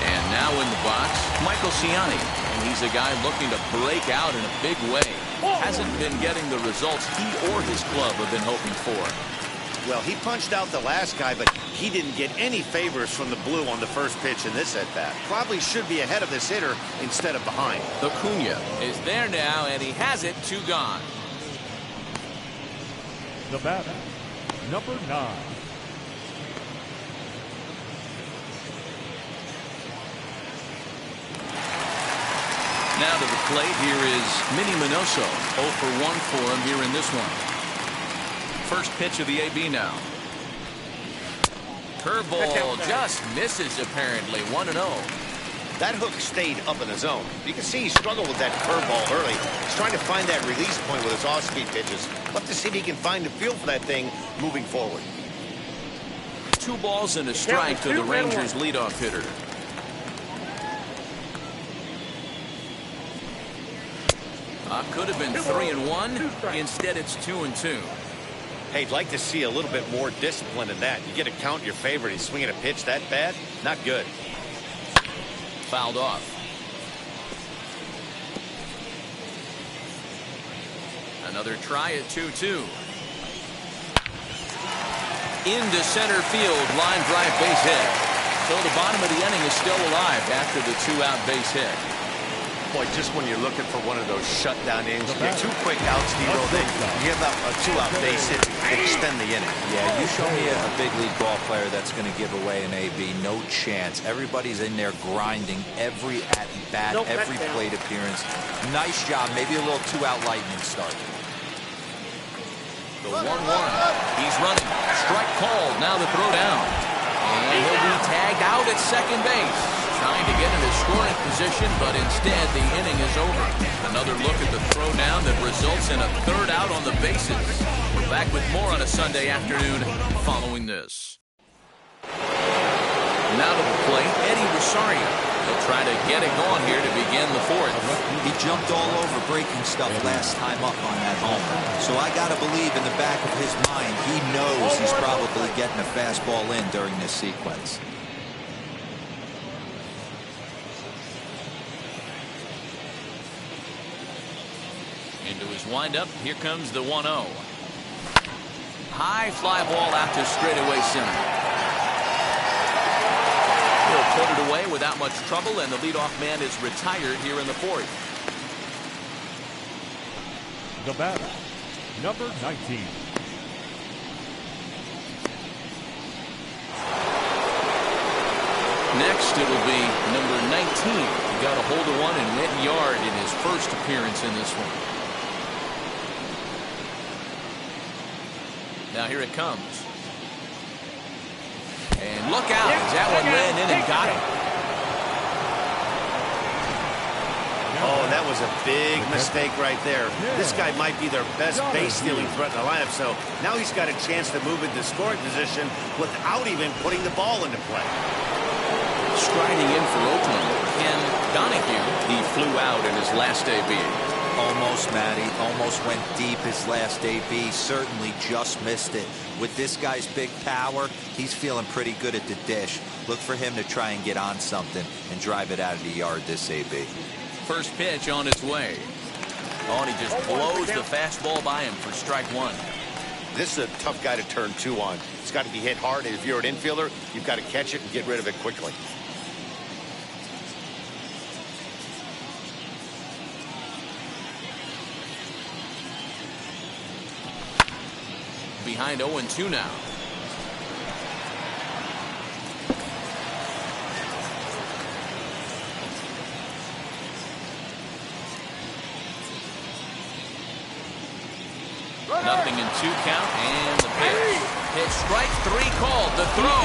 And now in the box, Michael Ciani. And he's a guy looking to break out in a big way. Hasn't been getting the results he or his club have been hoping for. Well, he punched out the last guy, but he didn't get any favors from the blue on the first pitch in this at-bat. Probably should be ahead of this hitter instead of behind. Acuna is there now, and he has it. 2 gone. The batter, number 9. Now to the plate, here is Minnie Minoso. 0 for 1 for him here in this one. First pitch of the AB now. Curveball just misses apparently. 1-0. That hook stayed up in the zone. You can see he struggled with that curveball early. He's trying to find that release point with his off-speed pitches. Love to see if he can find the feel for that thing moving forward. 2 balls and a strike to the Rangers leadoff hitter. Could have been 3-1. Instead, it's 2-2. Hey, I'd like to see a little bit more discipline in that. You get a count your favorite. He's swinging a pitch that bad? Not good. Fouled off. Another try at 2-2. Into center field. Line drive base hit. So the bottom of the inning is still alive after the 2-out base hit. Boy, just when you're looking for one of those shutdown innings, you get 2 quick outs, Dero, then you give up a 2-out base hit to extend the inning. Yeah, you show me a big league ball player that's going to give away an AB. No chance. Everybody's in there grinding every at-bat, every plate appearance. Nice job. Maybe a little 2-out lightning start. The 1-1. He's running. Strike called. Now the throw down. And he'll be tagged out at second base. Trying to get in a scoring position, but instead the inning is over. Another look at the throwdown that results in a 3rd out on the bases. We're back with more on a Sunday afternoon following this. Now to the plate, Eddie Rosario. He'll try to get it going here to begin the 4th. He jumped all over breaking stuff last time up on that homer. So I got to believe in the back of his mind, he knows he's probably getting a fastball in during this sequence. His windup. Here comes the 1-0. High fly ball out to straightaway center. He'll put it away without much trouble, and the leadoff man is retired here in the fourth. The batter, number 19. Next, it'll be number 19. He got a hold of one and went yard in his first appearance in this one. Now here it comes. And look out. That one ran in and got him. Oh, that was a big mistake right there. This guy might be their best base stealing threat in the lineup, so now he's got a chance to move into scoring position without even putting the ball into play. Striding in for Oakland, Ken Donahue. He flew out in his last AB. Almost, Matty. Almost went deep his last AB. Certainly just missed it. With this guy's big power, he's feeling pretty good at the dish. Look for him to try and get on something and drive it out of the yard this AB. First pitch on its way. Oh, and he just blows the fastball by him for strike one. This is a tough guy to turn two on. It's got to be hit hard, and if you're an infielder, you've got to catch it and get rid of it quickly. Behind 0-2 now. Nothing in 2 count, and the pitch. Pitch strike 3 called. The throw.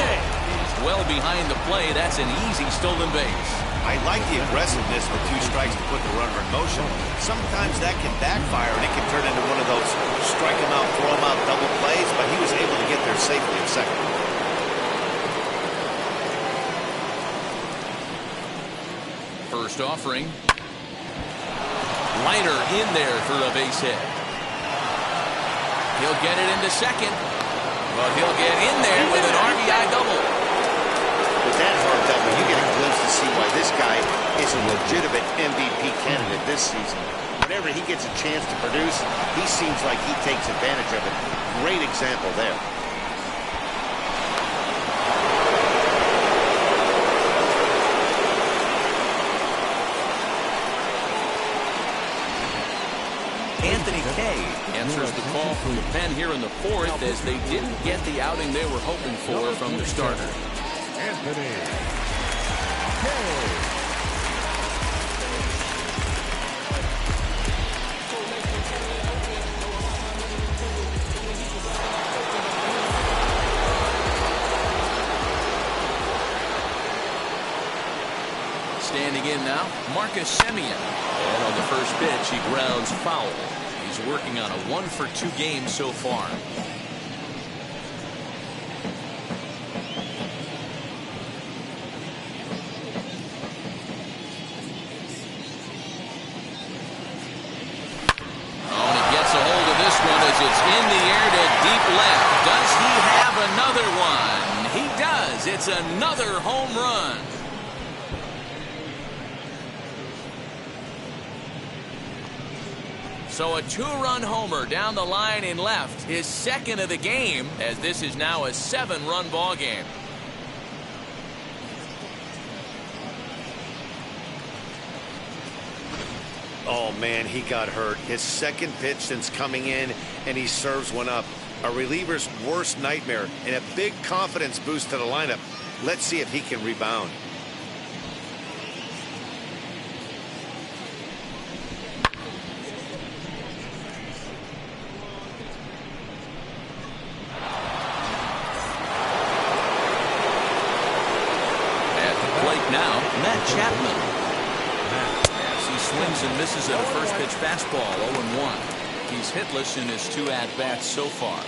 He's well behind the play. That's an easy stolen base. I like the aggressiveness with 2 strikes to put the runner in motion. Sometimes that can backfire, and it can turn into one of those strike him out, throw him out double plays, but he was able to get there safely at second. First offering. Liner in there for a base hit. He'll get it into second, but he'll get in there with an RBI double. With that hard double, you get a glimpse to see why this guy is a legitimate MVP candidate this season. Whenever he gets a chance to produce, he seems like he takes advantage of it. Great example there. Anthony Kay answers the call from the pen here in the fourth as they didn't get the outing they were hoping for from the starter. Anthony Kay. Standing in now, Marcus Semien. And on the first pitch, he grounds foul. He's working on a 1-for-2 game so far. Oh, and he gets a hold of this one as it's in the air to deep left. Does he have another one? He does. It's another home run. So a 2-run homer down the line in left, his second of the game, as this is now a 7-run ball game. Oh, man, he got hurt. His second pitch since coming in, and he serves one up. A reliever's worst nightmare and a big confidence boost to the lineup. Let's see if he can rebound. And misses at a first pitch fastball. 0-1. He's hitless in his 2 at-bats so far.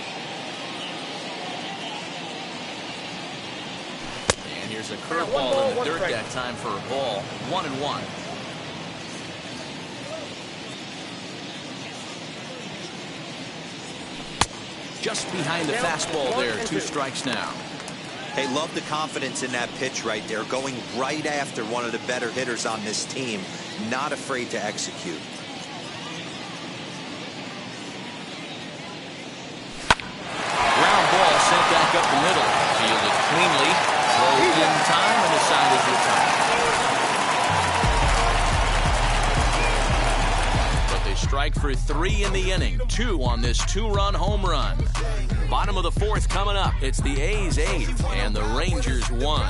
And here's a curveball in the dirt that time for a ball. 1-1. Just behind the fastball there. 2 strikes now. Hey, love the confidence in that pitch right there. Going right after one of the better hitters on this team. Not afraid to execute. the middle. Fielded cleanly. Throw in time, and the side is retired. But they strike for 3 in the inning. 2 on this 2-run home run. Bottom of the 4th coming up. It's the A's 8 and the Rangers 1.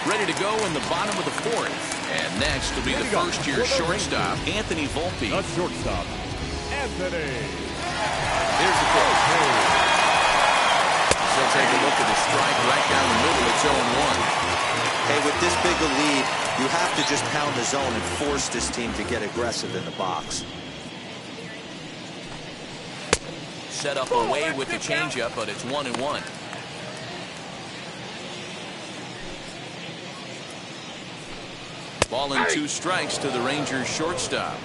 Ready to go in the bottom of the 4th. And next will be the first-year shortstop, Anthony Volpe. The shortstop, Anthony. Here's the pitch. So take a look at the strike right down the middle. It's 0-1. Hey, with this big a lead, you have to just pound the zone and force this team to get aggressive in the box. Set up away with the changeup, but it's 1-1. Ball and 2 strikes to the Rangers shortstop.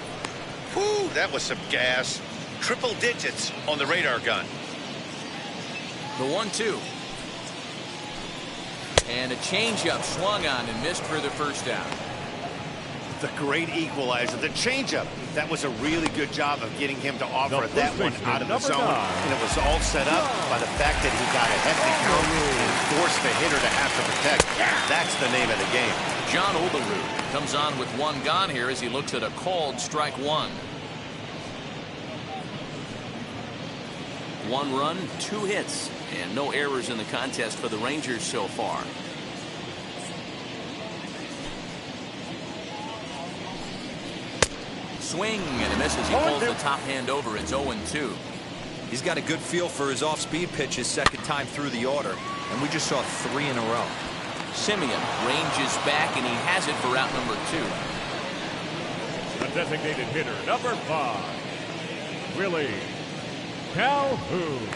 Whew, that was some gas. Triple digits on the radar gun. The 1-2. And a changeup swung on and missed for the first out. The great equalizer, the changeup. That was a really good job of getting him to offer that one out of the zone. And it was all set up by the fact that he got a hefty count and forced the hitter to have to protect. That's the name of the game. John Olerud comes on with 1 gone here as he looks at a called strike 1. 1 run, 2 hits, and no errors in the contest for the Rangers so far. Swing, and he misses. He pulls the top hand over. It's 0-2. He's got a good feel for his off-speed pitches second time through the order, and we just saw 3 in a row. Simeon ranges back, and he has it for route number 2. The designated hitter, number 5, Willie Calhoun.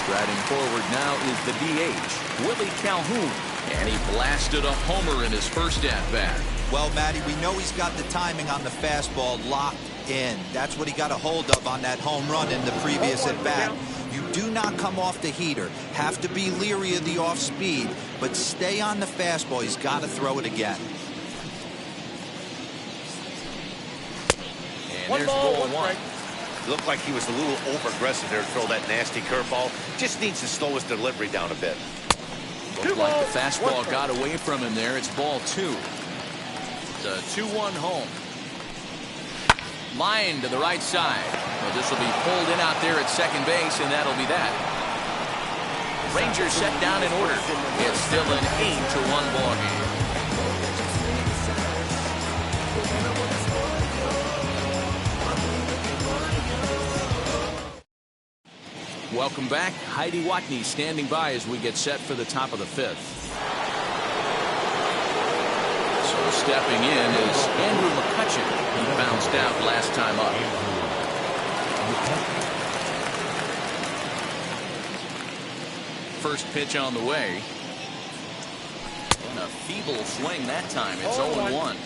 Striding forward now is the DH, Willie Calhoun, and he blasted a homer in his first at-bat. Well, Matty, we know he's got the timing on the fastball locked in. That's what he got a hold of on that home run in the previous at-bat. You do not come off the heater. Have to be leery of the off-speed, but stay on the fastball. He's got to throw it again. And there's ball 1. Looked like he was a little over-aggressive there to throw that nasty curveball. Just needs to slow his delivery down a bit. Looked like the fastball got away from him there. It's ball 2. The 2-1 home. Line to the right side. Well, this will be pulled in out there at second base, and that'll be that. Rangers set down in order. It's still an 8-1 ball game. Welcome back. Heidi Watney standing by as we get set for the top of the 5th. So stepping in is Andrew McCutcheon. He bounced out last time up. First pitch on the way. And a feeble swing that time. It's 0-1.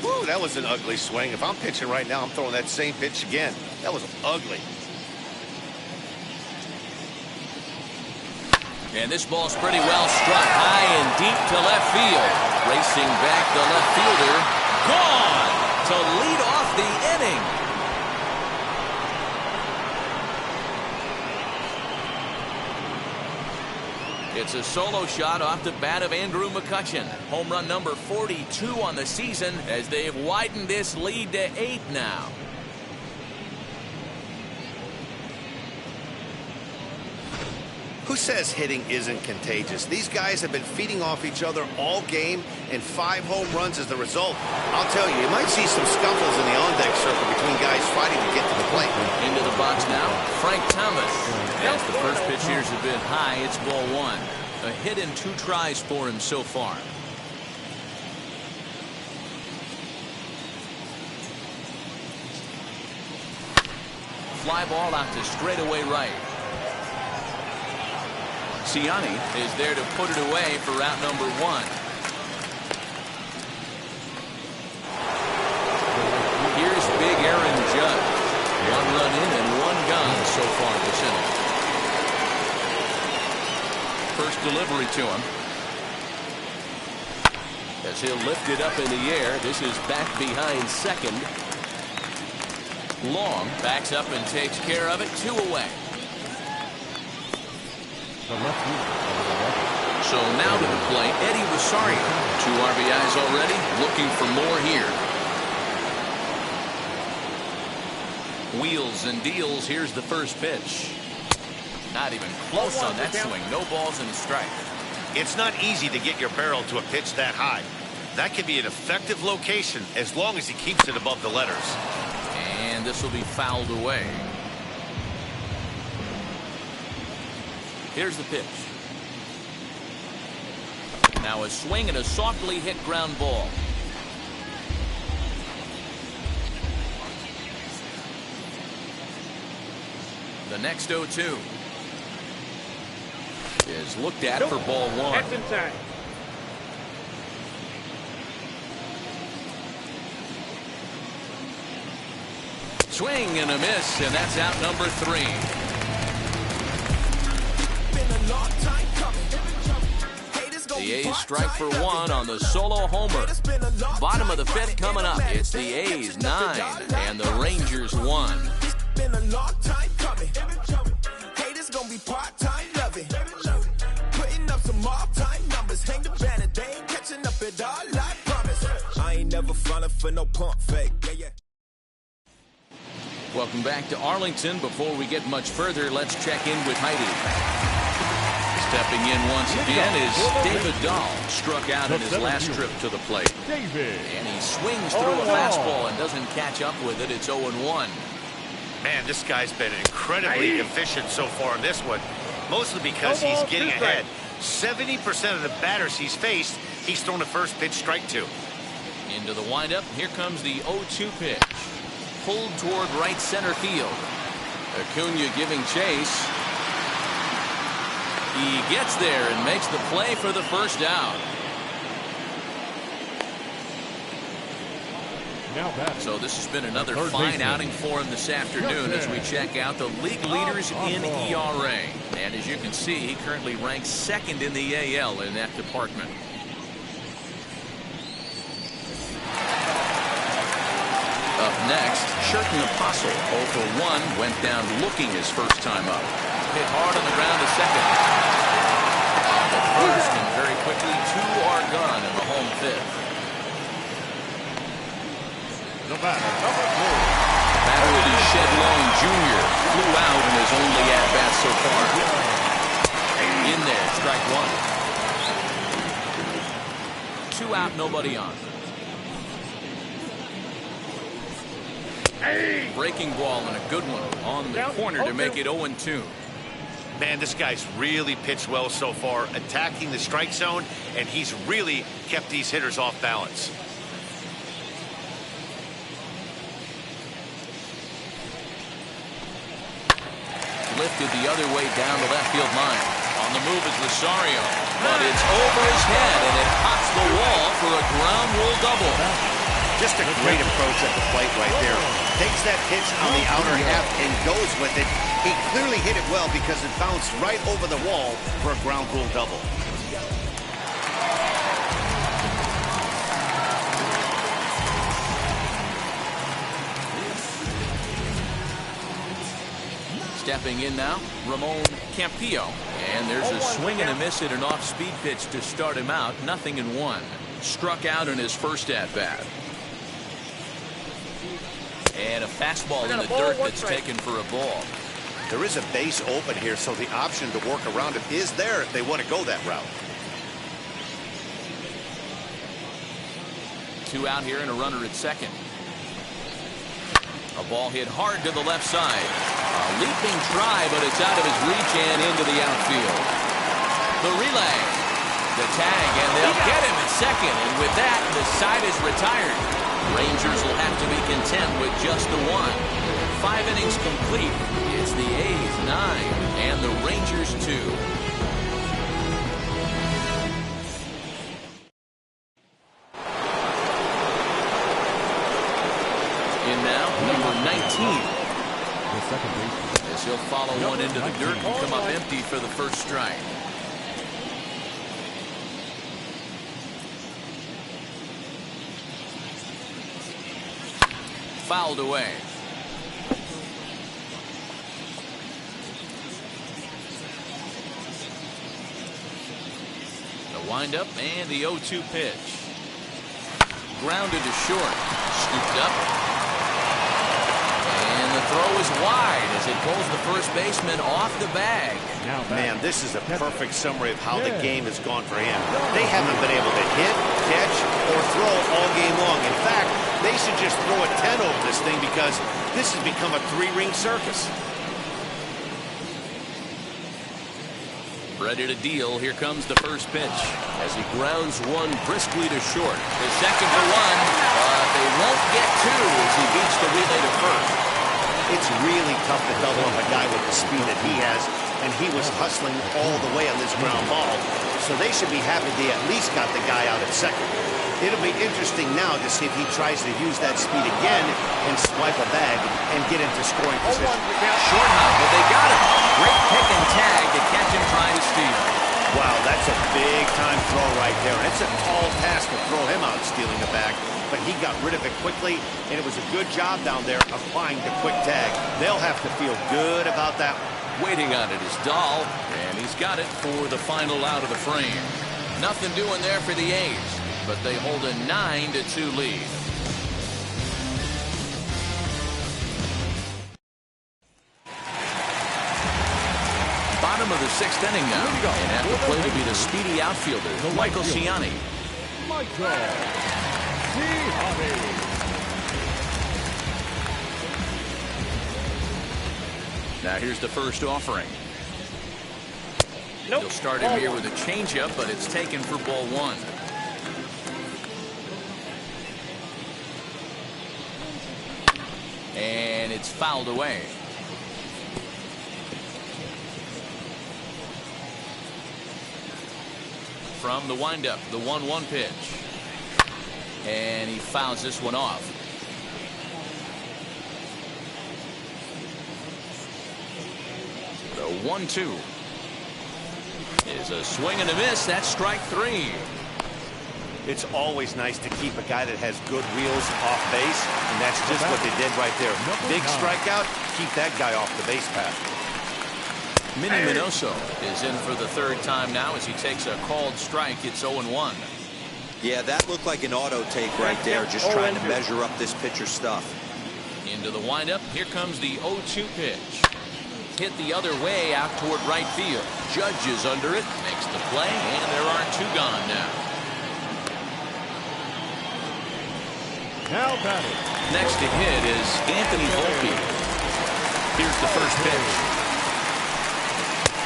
Woo, that was an ugly swing. If I'm pitching right now, I'm throwing that same pitch again. That was ugly. And this ball's pretty well struck high and deep to left field. Racing back the left fielder. Gone to lead off the inning. It's a solo shot off the bat of Andrew McCutcheon. Home run number 42 on the season as they've widened this lead to 8 now. Who says hitting isn't contagious? These guys have been feeding off each other all game, and 5 home runs as the result. I'll tell you, you might see some scuffles in the on-deck circle between guys fighting to get to the plate. Into the box now, Frank Thomas. As the first pitch here's a bit high, it's ball 1. A hit in 2 tries for him so far. Fly ball out to straightaway right. Ciani is there to put it away for route number 1. Here's big Aaron Judge. 1 run in and 1 gone so far this inning. First delivery to him. as he'll lift it up in the air. This is back behind second. Long backs up and takes care of it. 2 away. So now to the plate, Eddie Rosario. 2 RBIs already, looking for more here. Wheels and deals. Here's the first pitch. Not even close on that swing. No balls and a strike. It's not easy to get your barrel to a pitch that high. That can be an effective location as long as he keeps it above the letters. And this will be fouled away. Here's the pitch. Now a swing and a softly hit ground ball. The next 0-2 is looked at for ball 1. That's inside. Swing and a miss, and that's out number 3. The A's strike for 1 on the solo homer. Bottom of the 5th coming up. It's the A's 9 and the Rangers 1. Been a long time coming. Haters gonna be part-time loving. Putting up some all-time numbers. Hang the banner, they ain't catching up at all, I promise. I ain't never falling for no pump fake. Yeah. Welcome back to Arlington. Before we get much further, let's check in with Heidi. Stepping in once again is David Dahl. Struck out in his last trip to the plate. And he swings through a fastball and doesn't catch up with it. It's 0-1. Man, this guy's been incredibly efficient so far in this one, mostly because he's getting ahead. 70% of the batters he's faced, he's thrown a first pitch strike to. Into the windup. Here comes the 0-2 pitch. Pulled toward right center field. Acuna giving chase. He gets there and makes the play for the first out. So this has been another fine outing for him this afternoon as we check out the league leaders in ERA. And as you can see, he currently ranks 2nd in the AL in that department. Up next, Sherton Apostle, 0 for 1, went down looking his first time up. Hit hard on the ground to second. On the first, and very quickly, 2 are gone in the home 5th. The batter, number 2. Batter will be Shedlong Jr. Flew out in his only at-bat so far. In there, strike 1. 2 out, nobody on. Breaking ball and a good one on the corner to make it 0-2. Man, this guy's really pitched well so far, attacking the strike zone, and he's really kept these hitters off balance. Lifted the other way down the left field line. On the move is Rosario, but it's over his head, and it pops the wall for a ground rule double. Just a great approach at the plate right there. Takes that pitch on the outer half and goes with it. He clearly hit it well because it bounced right over the wall for a ground rule double. Stepping in now, Ramon Campillo. And there's a swing and a miss at an off-speed pitch to start him out. 0-1. Struck out in his first at-bat. And a fastball in the dirt that's taken for a ball. There is a base open here, so the option to work around it is there if they want to go that route. 2 out here and a runner at second. A ball hit hard to the left side. A leaping try, but it's out of his reach and into the outfield. The relay. The tag, and they'll get him at second. And with that, the side is retired. Rangers will have to be content with just the 1. 5 innings complete. It's the A's 9 and the Rangers 2. In now, number 19. As he'll follow one into the dirt and come up empty for the first strike. fouled away. The windup and the 0-2 pitch. Grounded to short. Scooped up. And the throw is wide as it pulls the first baseman off the bag. Man, this is a perfect summary of how the game has gone for him. They haven't been able to hit, catch, or throw all game long. In fact, they should just throw a 10 over this thing because this has become a three-ring circus. Ready to deal. Here comes the first pitch as he grounds one briskly to short. The second to one, but they won't get two as he beats the relay to first. It's really tough to double up a guy with the speed that he has, and he was hustling all the way on this ground ball. So they should be happy they at least got the guy out at second. It'll be interesting now to see if he tries to use that speed again and swipe a bag and get into scoring position. Short hop, but they got him. Great pick and tag to catch him trying to steal. Wow, that's a big-time throw right there. And it's a tall task to throw him out stealing the bag, but he got rid of it quickly, and it was a good job down there applying the quick tag. They'll have to feel good about that one. Waiting on it is Dahl, and he's got it for the final out of the frame. Nothing doing there for the A's, but they hold a 9-2 lead. Bottom of the sixth inning now, and at the plate to be the speedy outfielder, Michael Ciani. Now here's the first offering. He'll start him here with a changeup, but it's taken for ball one. And it's fouled away. From the windup, the 1-1 pitch. And he fouls this one off. The 1-2 is a swing and a miss. That's strike three. It's always nice to keep a guy that has good wheels off base, and that's just what they did right there. Big strikeout, keep that guy off the base path. Minnie Minoso is in for the third time now as he takes a called strike. It's 0-1. Yeah, that looked like an auto take right there, just trying to measure up this pitcher's stuff. Into the windup. Here comes the 0-2 pitch. Hit the other way out toward right field. Judge is under it, makes the play, and there are two gone now. Now batting. Next to hit is Anthony Volpe. Here's the first pitch.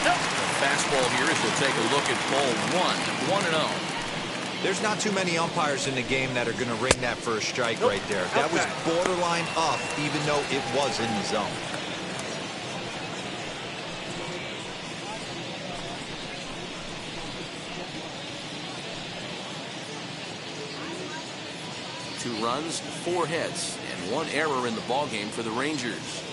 The fastball here as we'll take a look at ball 1-0. There's not too many umpires in the game that are going to ring that first strike right there. That was borderline up, even though it was in the zone. Two runs, 4 hits, and 1 error in the ballgame for the Rangers.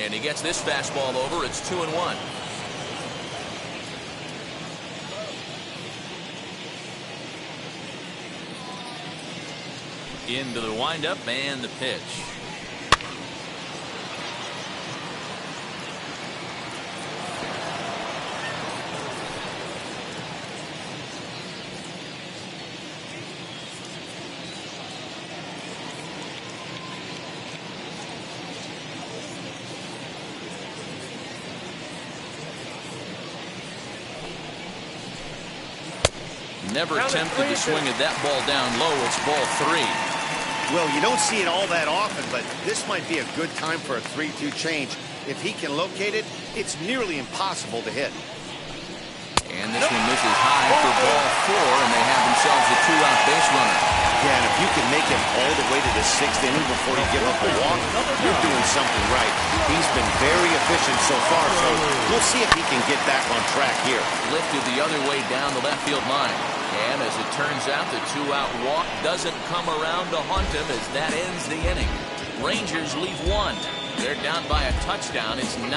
And he gets this fastball over. It's 2-1. Into the windup and the pitch. Never attempted to swing at that ball down low. It's ball 3. Well, you don't see it all that often, but this might be a good time for a 3-2 change. If he can locate it, it's nearly impossible to hit. And this one misses high for ball 4, and they have themselves a 2-out base runner. Yeah, and if you can make him all the way to the 6th inning before you give up a walk, you're doing something right. He's been very efficient so far, so we'll see if he can get back on track here. Lifted the other way down the left field line. And as it turns out, the 2-out walk doesn't come around to haunt him as that ends the inning. Rangers leave 1. They're down by a touchdown. It's 9-2.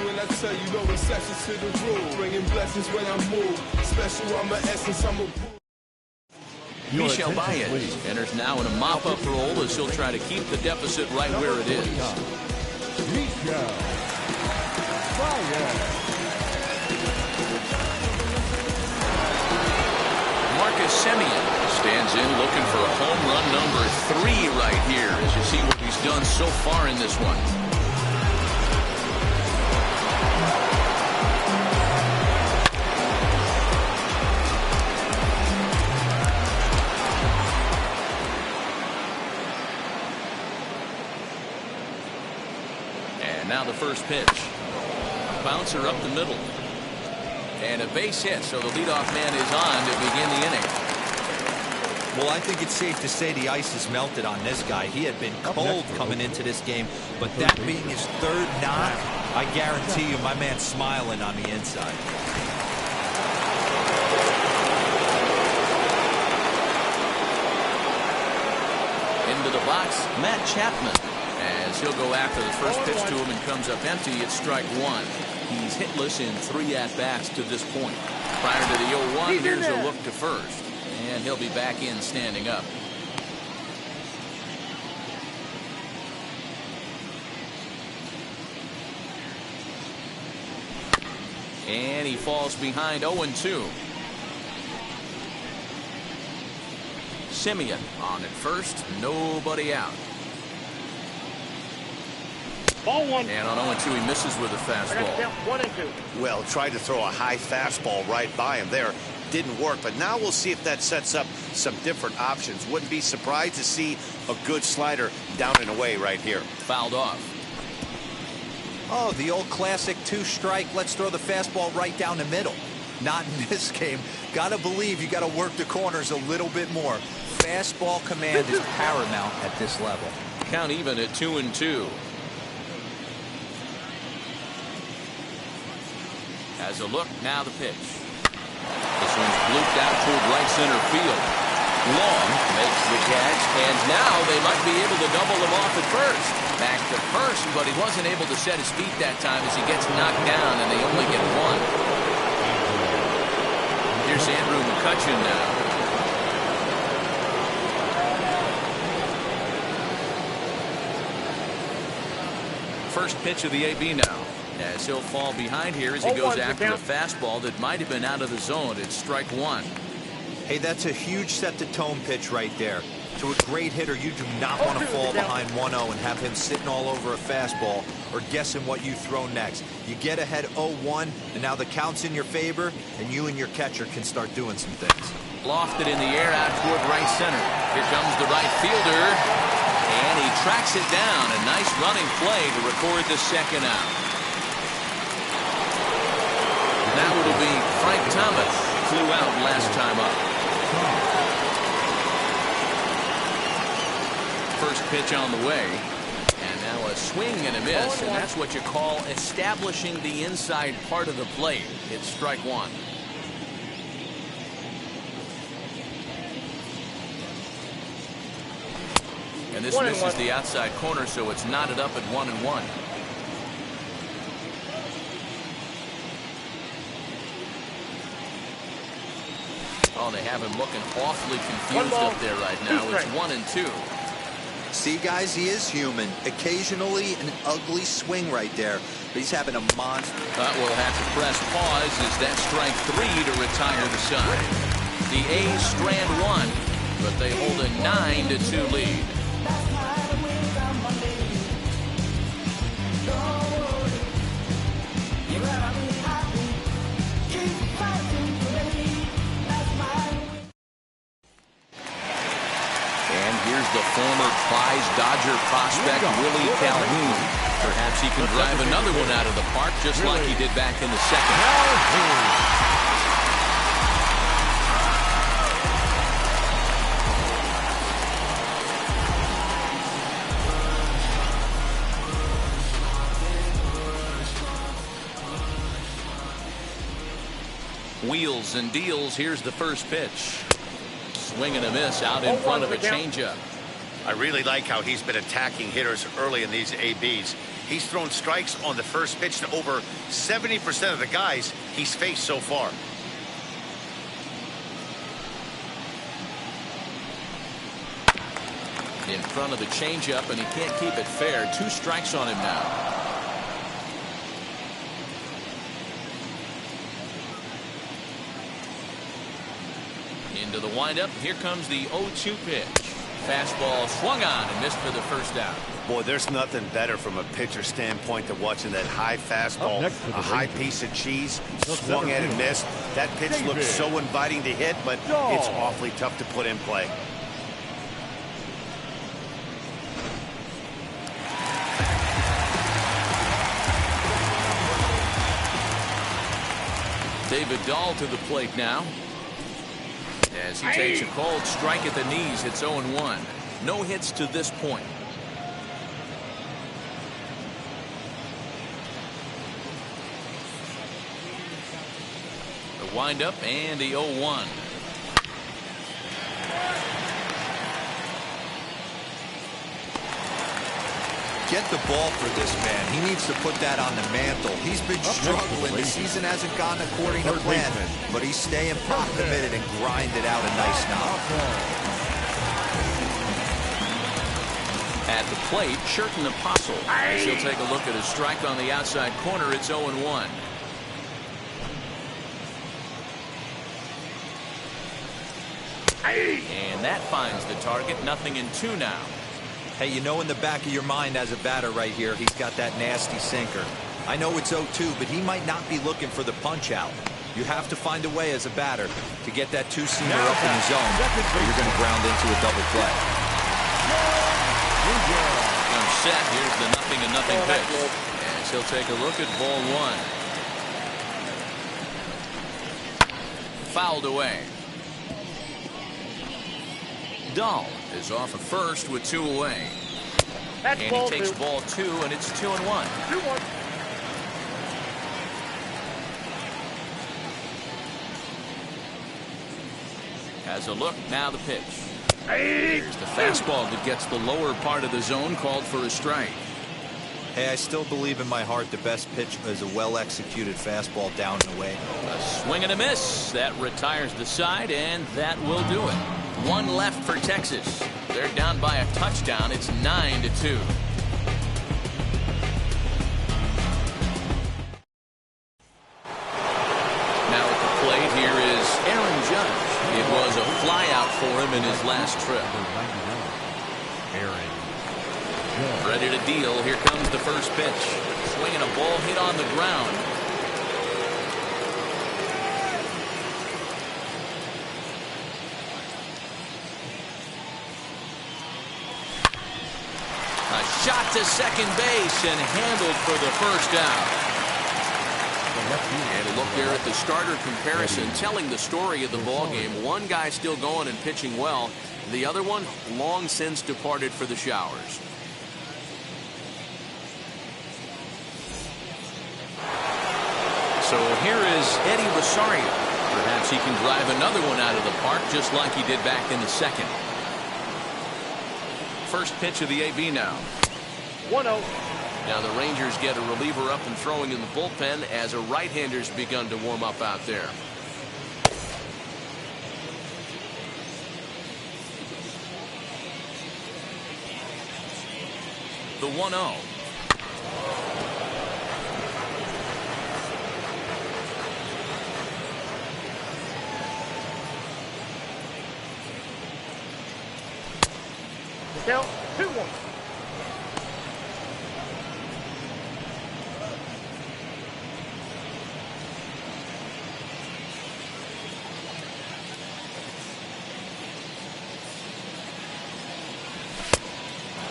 When I tell you no exceptions to the rule, bringing blessings when I move. Special, I'm an essence, I'm a Michel Baez enters now in a mop-up role as he'll try to keep the deficit right where it is. Marcus Semien stands in looking for home run number 3 right here as you see what he's done so far in this one. And now the first pitch. Bouncer up the middle. And a base hit, so the leadoff man is on to begin the inning. Well, I think it's safe to say the ice has melted on this guy. He had been cold coming into this game, but that being his 3rd knock, I guarantee you my man's smiling on the inside. Into the box, Matt Chapman, as he'll go after the first pitch to him and comes up empty. It's strike 1. He's hitless in 3 at-bats to this point. Prior to the 0-1, here's a look to first. And he'll be back in standing up. And he falls behind 0-2. Semien on at first, nobody out. Ball 1. And on 0-2, he misses with a fastball. 1-2. Well, tried to throw a high fastball right by him there. Didn't work, but now we'll see if that sets up some different options. Wouldn't be surprised to see a good slider down and away right here. Fouled off. Oh, the old classic 2-strike. Let's throw the fastball right down the middle. Not in this game. Gotta believe you gotta work the corners a little bit more. Fastball command is paramount at this level. Count even at 2-2. As a look, now the pitch. This one's blooped out toward right center field. Long makes the catch, and now they might be able to double him off at first. Back to first, but he wasn't able to set his feet that time as he gets knocked down, and they only get 1. Here's Andrew McCutchen now. First pitch of the AB now. As he'll fall behind here as he goes after a fastball that might have been out of the zone. It's strike 1. Hey, that's a huge set-the-tone pitch right there. To a great hitter, you do not want to fall behind 1-0 and have him sitting all over a fastball or guessing what you throw next. You get ahead 0-1, and now the count's in your favor, and you and your catcher can start doing some things. Lofted in the air out toward right center. Here comes the right fielder, and he tracks it down. A nice running play to record the second out. Now it'll be Frank Thomas. Flew out last time up. First pitch on the way. And now a swing and a miss. And that's what you call establishing the inside part of the plate. It's strike 1. And this misses the outside corner, so it's knotted up at 1-1. Oh, they have him looking awfully confused up there right now. It's 1-2. See, guys, he is human. Occasionally an ugly swing right there, but he's having a monster. We'll have to press pause as that strike 3 to retire the side. The A's strand 1, but they hold a 9-2 lead. The former prize Dodger prospect Willie Calhoun. Perhaps he can drive another one out of the park just like he did back in the second. Wheels and deals. Here's the first pitch. Swing and a miss out in front of a changeup. I really like how he's been attacking hitters early in these ABs. He's thrown strikes on the first pitch to over 70% of the guys he's faced so far. In front of the changeup, and he can't keep it fair. 2 strikes on him now. Into the windup. Here comes the 0-2 pitch. Fastball swung on and missed for the first out. Boy, there's nothing better from a pitcher standpoint than watching that high fastball, a high piece of cheese, swung at and missed. That pitch looks so inviting to hit, but it's awfully tough to put in play. David Dahl to the plate now. As he takes a cold strike at the knees, it's 0-1. No hits to this point. The windup and the 0-1. Get the ball for this man. He needs to put that on the mantle. He's been struggling. The season hasn't gone according to plan, but he's staying pot committed and grinded out a nice knock. At the plate, Sherton Apostle. As he'll take a look at a strike on the outside corner. It's 0-1. And that finds the target. 0-2 now. Hey, you know in the back of your mind as a batter right here, he's got that nasty sinker. I know it's 0-2, but he might not be looking for the punch out. You have to find a way as a batter to get that 2-seamer up in the zone, or you're going to ground into a double play. I'm set. Here's the 0-0 pitch. As he'll take a look at ball 1. Fouled away. Dahl is off at first with 2 away. And he takes ball 2, and it's 2-1. 2-1. Has a look. Now the pitch. Here's the fastball that gets the lower part of the zone, called for a strike. Hey, I still believe in my heart the best pitch is a well-executed fastball down and away. A swing and a miss. That retires the side, and that will do it. 1 left for Texas. They're down by a touchdown. It's 9-2. Now at the plate, here is Aaron Judge. It was a flyout for him in his last trip. Ready to deal. Here comes the first pitch. Swinging a ball hit on the ground. A shot to second base and handled for the first out. And a look there at the starter comparison, telling the story of the ball game. One guy still going and pitching well. The other one long since departed for the showers. So here is Eddie Rosario. Perhaps he can drive another one out of the park just like he did back in the second. First pitch of the AB now. 1-0. Now the Rangers get a reliever up and throwing in the bullpen as a right-hander's begun to warm up out there. The 1-0. Count 2-1.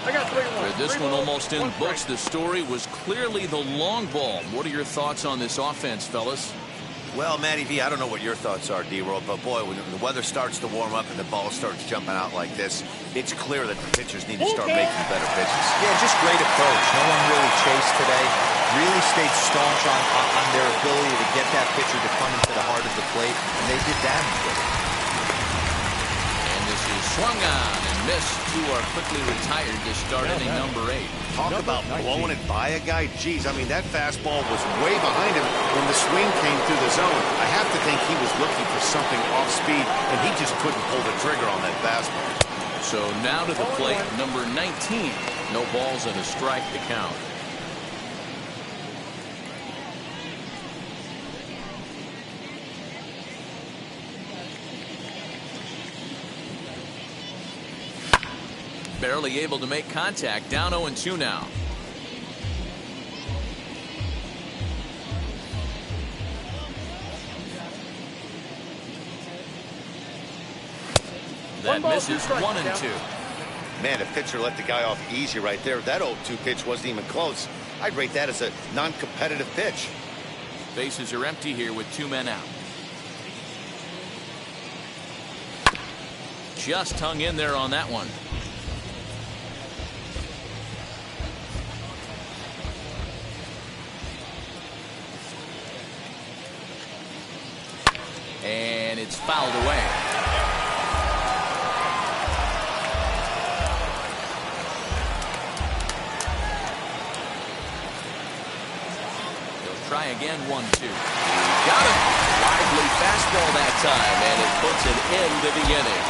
I got 3-1. This one almost in books. The story was clearly the long ball. What are your thoughts on this offense, fellas? Well, Matty V, I don't know what your thoughts are, D-Roll, but boy, when the weather starts to warm up and the ball starts jumping out like this, it's clear that the pitchers need to start making better pitches. Yeah, just great approach. No one really chased today. Really stayed staunch on their ability to get that pitcher to come into the heart of the plate, and they did damage with it. And this is swung on and missed. 2 are quickly retired to start inning number 8. Talk about blowing it by a guy. Geez, I mean, that fastball was way behind him when the swing came through the zone. I have to think he was looking for something off speed, and he just couldn't pull the trigger on that fastball. So now to the plate, number 19. No balls and a strike to count. Barely able to make contact. Down 0-2 now. That misses. 1-2. Man, a pitcher let the guy off easy right there. That 0-2 pitch wasn't even close. I'd rate that as a non-competitive pitch. Bases are empty here with 2 men out. Just hung in there on that one. And it's fouled away. He'll try again. 1-2. Got him. Lively fastball that time, and it puts an end to the inning.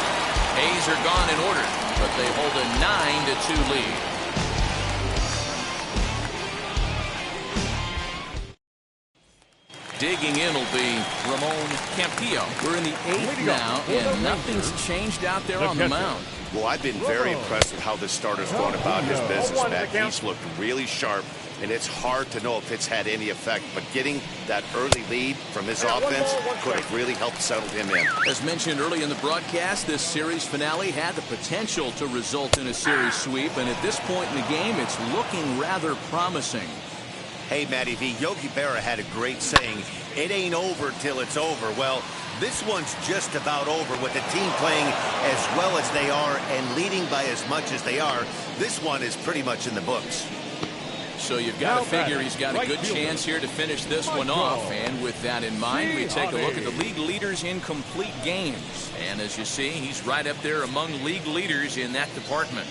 A's are gone in order, but they hold a 9-2 lead. Digging in will be Ramon Campillo. We're in the 8th now, and nothing's changed out there on the mound. Well, I've been very impressed with how this starter's going about his business, Matt. He's looked really sharp, and it's hard to know if it's had any effect. But getting that early lead from his offense could have really helped settle him in. As mentioned early in the broadcast, this series finale had the potential to result in a series sweep, and at this point in the game, it's looking rather promising. Hey, Matty V, Yogi Berra had a great saying, it ain't over till it's over. Well, this one's just about over with the team playing as well as they are and leading by as much as they are. This one is pretty much in the books. So you've got to figure he's got a good chance here to finish this one off. And with that in mind, we take a look at the league leaders in complete games. And as you see, he's right up there among league leaders in that department.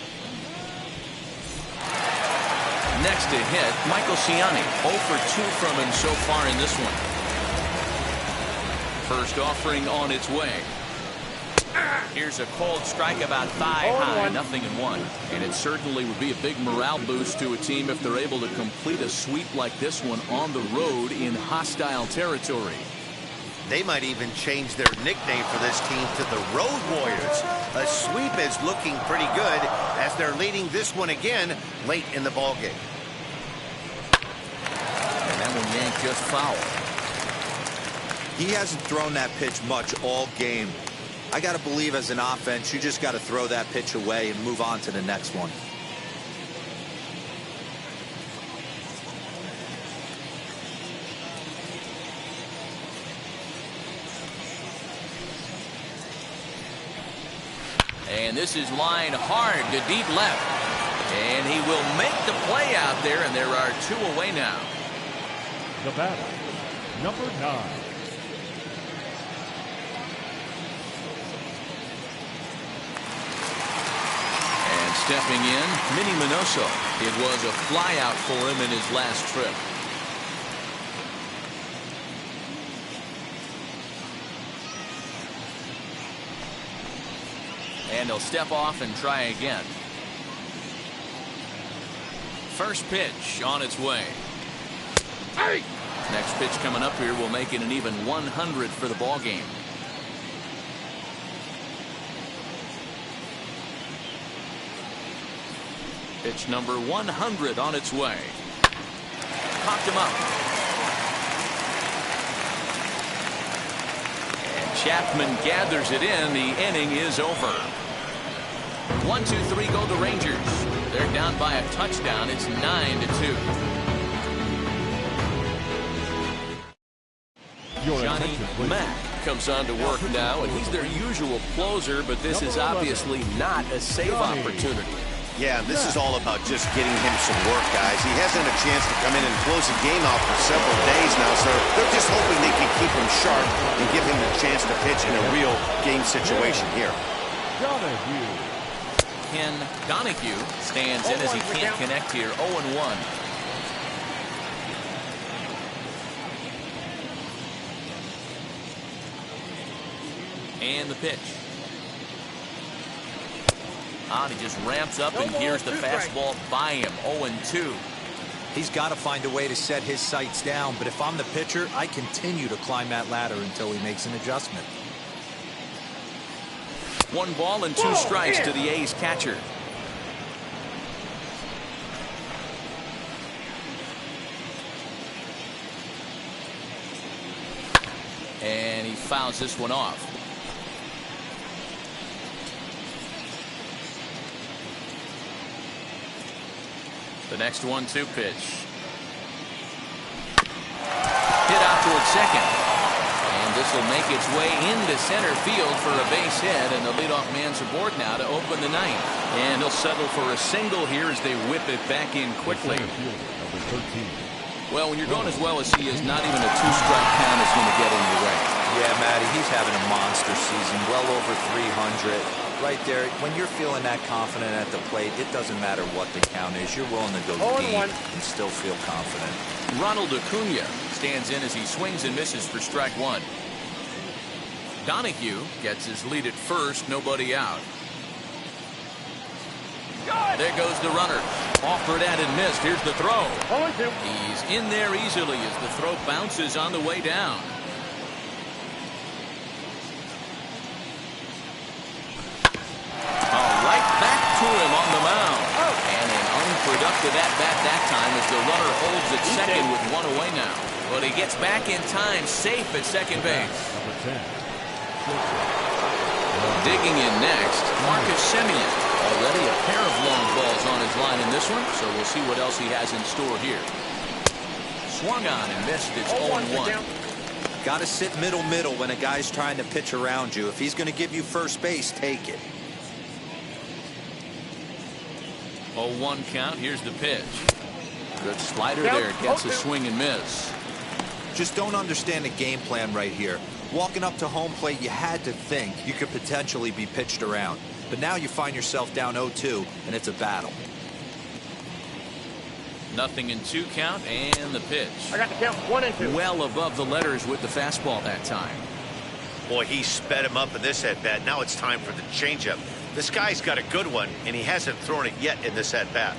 Next to hit, Michael Ciani, 0 for 2 from him so far in this one. First offering on its way. Here's a cold strike about thigh high, 0-1. And it certainly would be a big morale boost to a team if they're able to complete a sweep like this one on the road in hostile territory. They might even change their nickname for this team to the Road Warriors. A sweep is looking pretty good as they're leading this one again late in the ballgame. And that one yanked just foul. He hasn't thrown that pitch much all game. I got to believe as an offense, you just got to throw that pitch away and move on to the next one. And this is line hard to deep left. And he will make the play out there, and there are 2 away now. The batter, number 9. And stepping in, Minnie Minoso. It was a flyout for him in his last trip. And he'll step off and try again. First pitch on its way. Hey! Next pitch coming up here will make it an even 100 for the ball game. Pitch number 100 on its way. Popped him up. And Chapman gathers it in. The inning is over. 1, 2, 3 go the Rangers. They're down by a touchdown. It's 9-2. Johnny Mack comes on to work now, and he's their usual closer, but this is obviously not a save opportunity. Yeah, this is all about just getting him some work, guys. He hasn't had a chance to come in and close the game out for several days now, so they're just hoping they can keep him sharp and give him the chance to pitch in a real game situation here. Ken Donahue stands in as he can't connect here. 0-1. And the pitch. He just ramps up, and here's the fastball by him. 0-2. He's got to find a way to set his sights down, but if I'm the pitcher, I continue to climb that ladder until he makes an adjustment. 1 ball and 2 strikes to the A's catcher. And he fouls this one off. The next 1-2 pitch. Hit out towards second. And this will make its way into center field for a base hit, and the leadoff man's aboard now to open the ninth. And he'll settle for a single here as they whip it back in quickly. Number 13. Well, when you're going as well as he is, not even a 2-strike count is going to get in your way. Yeah, Matty, he's having a monster season, well over 300. Right there, when you're feeling that confident at the plate, it doesn't matter what the count is. You're willing to go deep and still feel confident. Ronald Acuna stands in as he swings and misses for strike 1. Donahue gets his lead at first, nobody out. There goes the runner. Offered at and missed. Here's the throw. He's in there easily as the throw bounces on the way down. Right back to him on the mound. And an unproductive at-bat that time as the runner holds at second with 1 away now. But he gets back in time, safe at second base. Number 10. Digging in next, Marcus Semien. Already a pair of long balls on his line in this one, so we'll see what else he has in store here. Swung on and missed. It's 0-1. Got to sit middle when a guy's trying to pitch around you. If he's going to give you first base, take it. 0-1 count. Here's the pitch. Good slider there. Gets a swing and miss. Just don't understand the game plan right here. Walking up to home plate, you had to think you could potentially be pitched around. But now you find yourself down 0-2, and it's a battle. 0-2 count, and the pitch. I got the count 1-2. Well above the letters with the fastball that time. Boy, he sped him up in this at-bat. Now it's time for the changeup. This guy's got a good one, and he hasn't thrown it yet in this at-bat.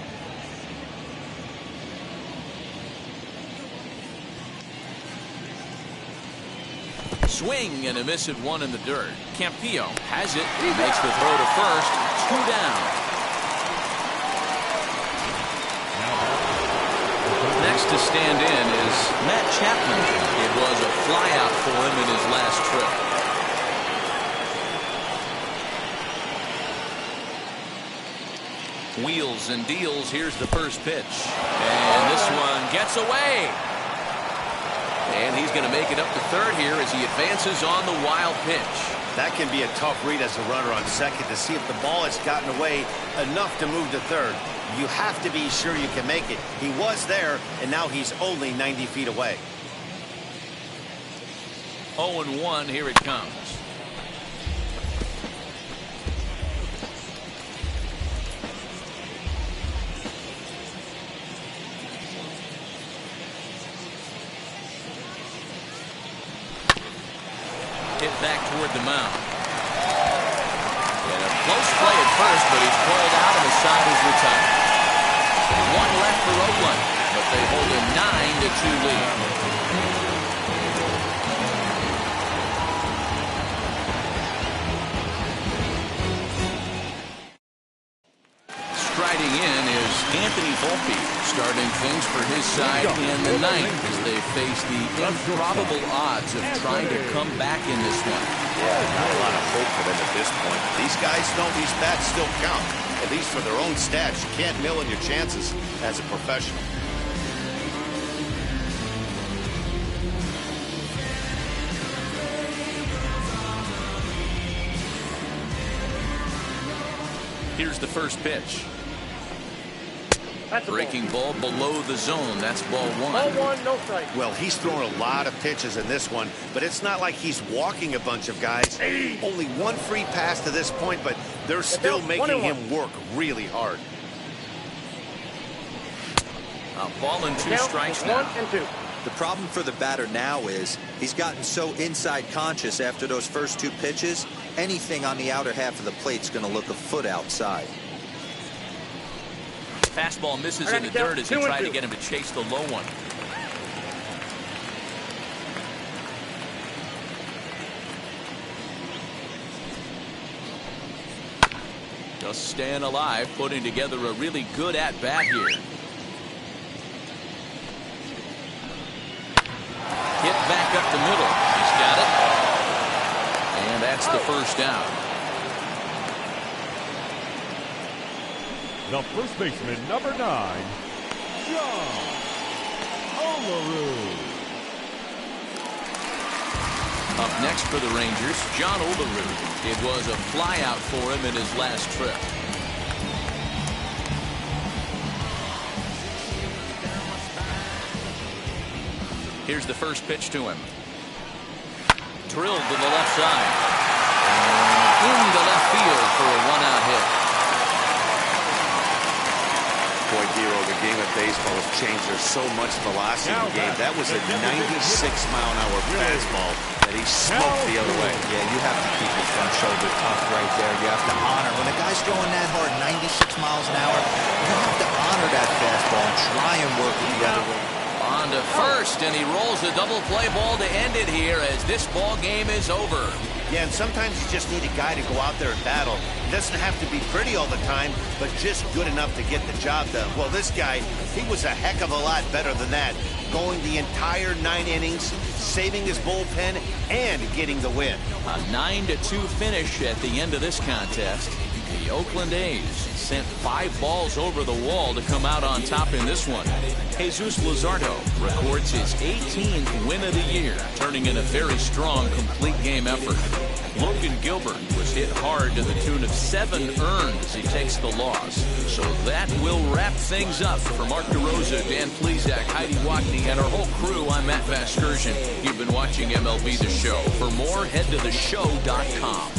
Swing and a miss at 1 in the dirt. Campillo has it. He makes the throw to first. 2 down. Next to stand in is Matt Chapman. It was a flyout for him in his last trip. Wheels and deals. Here's the first pitch. And this one gets away. And he's going to make it up to third here as he advances on the wild pitch. That can be a tough read as a runner on second to see if the ball has gotten away enough to move to third. You have to be sure you can make it. He was there, and now he's only 90 feet away. 0-1, here it comes. Hit back toward the mound. And a close play at first, but he's called out and the side is retired. 1 left for Oakland, but they hold a 9-2 lead. Striding in is Anthony Volpe, starting things for his side in the ninth as they face the improbable odds of trying to come back in this one. Yeah, not a lot of hope for them at this point. These guys know these bats still count, at least for their own stats. You can't mill in your chances as a professional. Here's the first pitch. Breaking ball below the zone. That's ball 1. Ball 1, no strike. Well, he's thrown a lot of pitches in this one, but it's not like he's walking a bunch of guys. Only 1 free pass to this point, but they're still making him work really hard. Ball and 2 strikes now. 1 and 2. The problem for the batter now is he's gotten so inside conscious after those first 2 pitches, anything on the outer half of the plate's going to look a foot outside. Fastball misses in the dirt as he tried to get him to chase the low one. Just staying alive, putting together a really good at-bat here. Hit back up the middle. He's got it. And that's the first down. The first baseman, number 9, John Olerud. Up next for the Rangers, John Olerud. It was a flyout for him in his last trip. Here's the first pitch to him. Drilled to the left side. Into left field for a one-out hit. Boy, Dero, the game of baseball has changed. There's so much velocity in the game. That was a 96-mile-an-hour fastball that he smoked the other way. Yeah, you have to keep your front shoulder tough right there. You have to honor. When a guy's throwing that hard, 96 miles an hour, you have to honor that fastball and try and work it the other way. On to first, and he rolls the double play ball to end it here as this ball game is over. Yeah, and sometimes you just need a guy to go out there and battle. It doesn't have to be pretty all the time, but just good enough to get the job done. Well, this guy, he was a heck of a lot better than that. Going the entire 9 innings, saving his bullpen, and getting the win. A 9-2 finish at the end of this contest. The Oakland A's sent 5 balls over the wall to come out on top in this one. Jesus Luzardo records his 18th win of the year, turning in a very strong complete game effort. Logan Gilbert was hit hard to the tune of 7 earned as he takes the loss. So that will wrap things up. For Mark DeRosa, Dan Plesac, Heidi Watney, and our whole crew, I'm Matt Vasgersian. You've been watching MLB The Show. For more, head to theshow.com.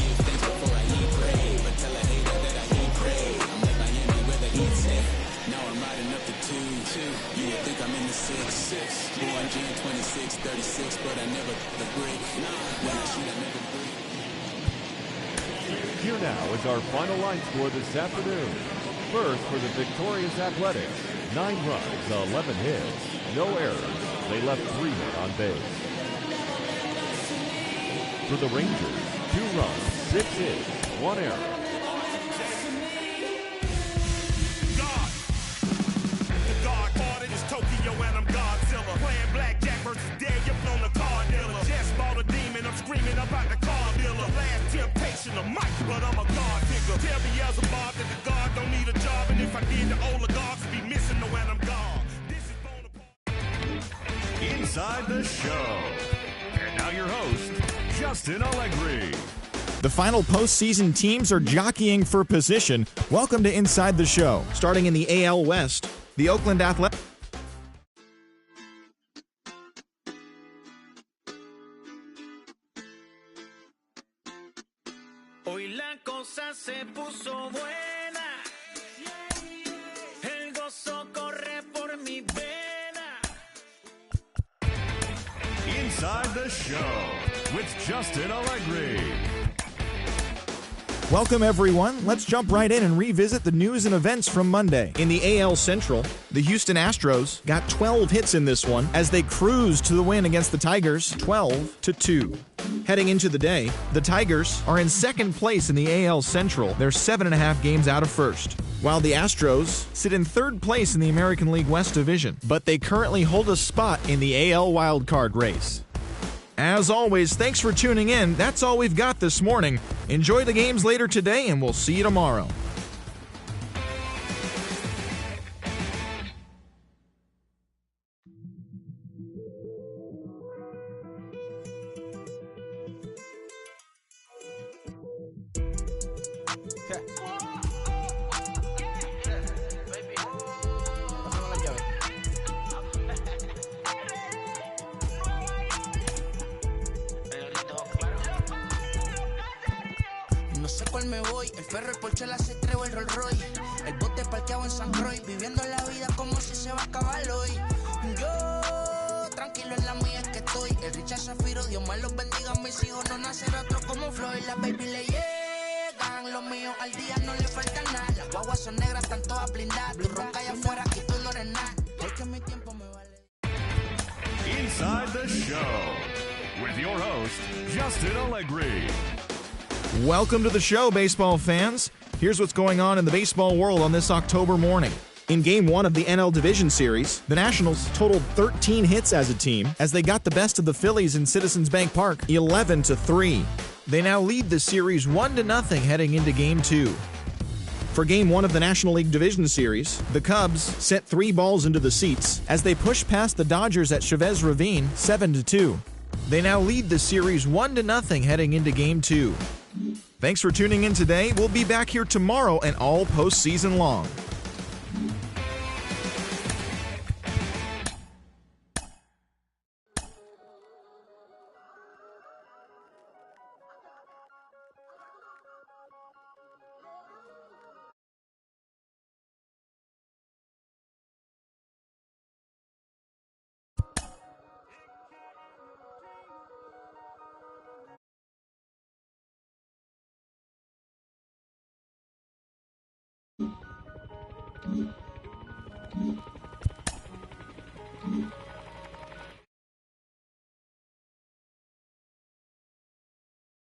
Here now is our final line score this afternoon. First for the victorious Athletics, 9 runs, 11 hits, no errors. They left 3 men on base. For the Rangers, 2 runs, 6 hits, 1 error. Tokyo and I'm Godzilla. Playing blackjack versus dead, you're on the car dealer. Just bought a demon, I'm screaming about the car dealer. Last temptation of Mike, but I'm a God digger. Tell me as a mob that the God don't need a job, and if I did, the oligarchs be missing the when I'm gone. This is Bonaparte. Inside the Show. And now your host, Justin Allegri. The final postseason teams are jockeying for position. Welcome to Inside the Show. Starting in the AL West, the Oakland Athletics. Hoy la cosa se puso buena. El gozo corre por mi vena. Inside the Show with Justin Allegri. Welcome, everyone. Let's jump right in and revisit the news and events from Monday. In the AL Central, the Houston Astros got 12 hits in this one as they cruised to the win against the Tigers 12-2. Heading into the day, the Tigers are in second place in the AL Central. They're 7.5 games out of first, while the Astros sit in third place in the American League West Division, but they currently hold a spot in the AL wildcard race. As always, thanks for tuning in. That's all we've got this morning. Enjoy the games later today, and we'll see you tomorrow. No sé cuál me voy, el ferro, el Porsche, la C3 o el Rolls Royce. El bote parqueado en San Roy, viviendo la vida como si se va a acabar hoy. Yo, tranquilo en la mía es que estoy. El Richard Zafiro, Dios más los bendiga, mis hijos no nacerá otro como Floyd. Las baby le llegan, los míos al día no le falta nada. Las guaguas son negras, están todas blindadas. Tu ronca ya Justin Allegri. Welcome to the show, baseball fans. Here's what's going on in the baseball world on this October morning. In Game 1 of the NL Division Series, the Nationals totaled 13 hits as a team as they got the best of the Phillies in Citizens Bank Park 11-3. They now lead the series 1-0 heading into Game 2. For Game 1 of the National League Division Series, the Cubs sent 3 balls into the seats as they pushed past the Dodgers at Chavez Ravine 7-2. They now lead the series 1-0 heading into Game 2. Thanks for tuning in today. We'll be back here tomorrow and all postseason long.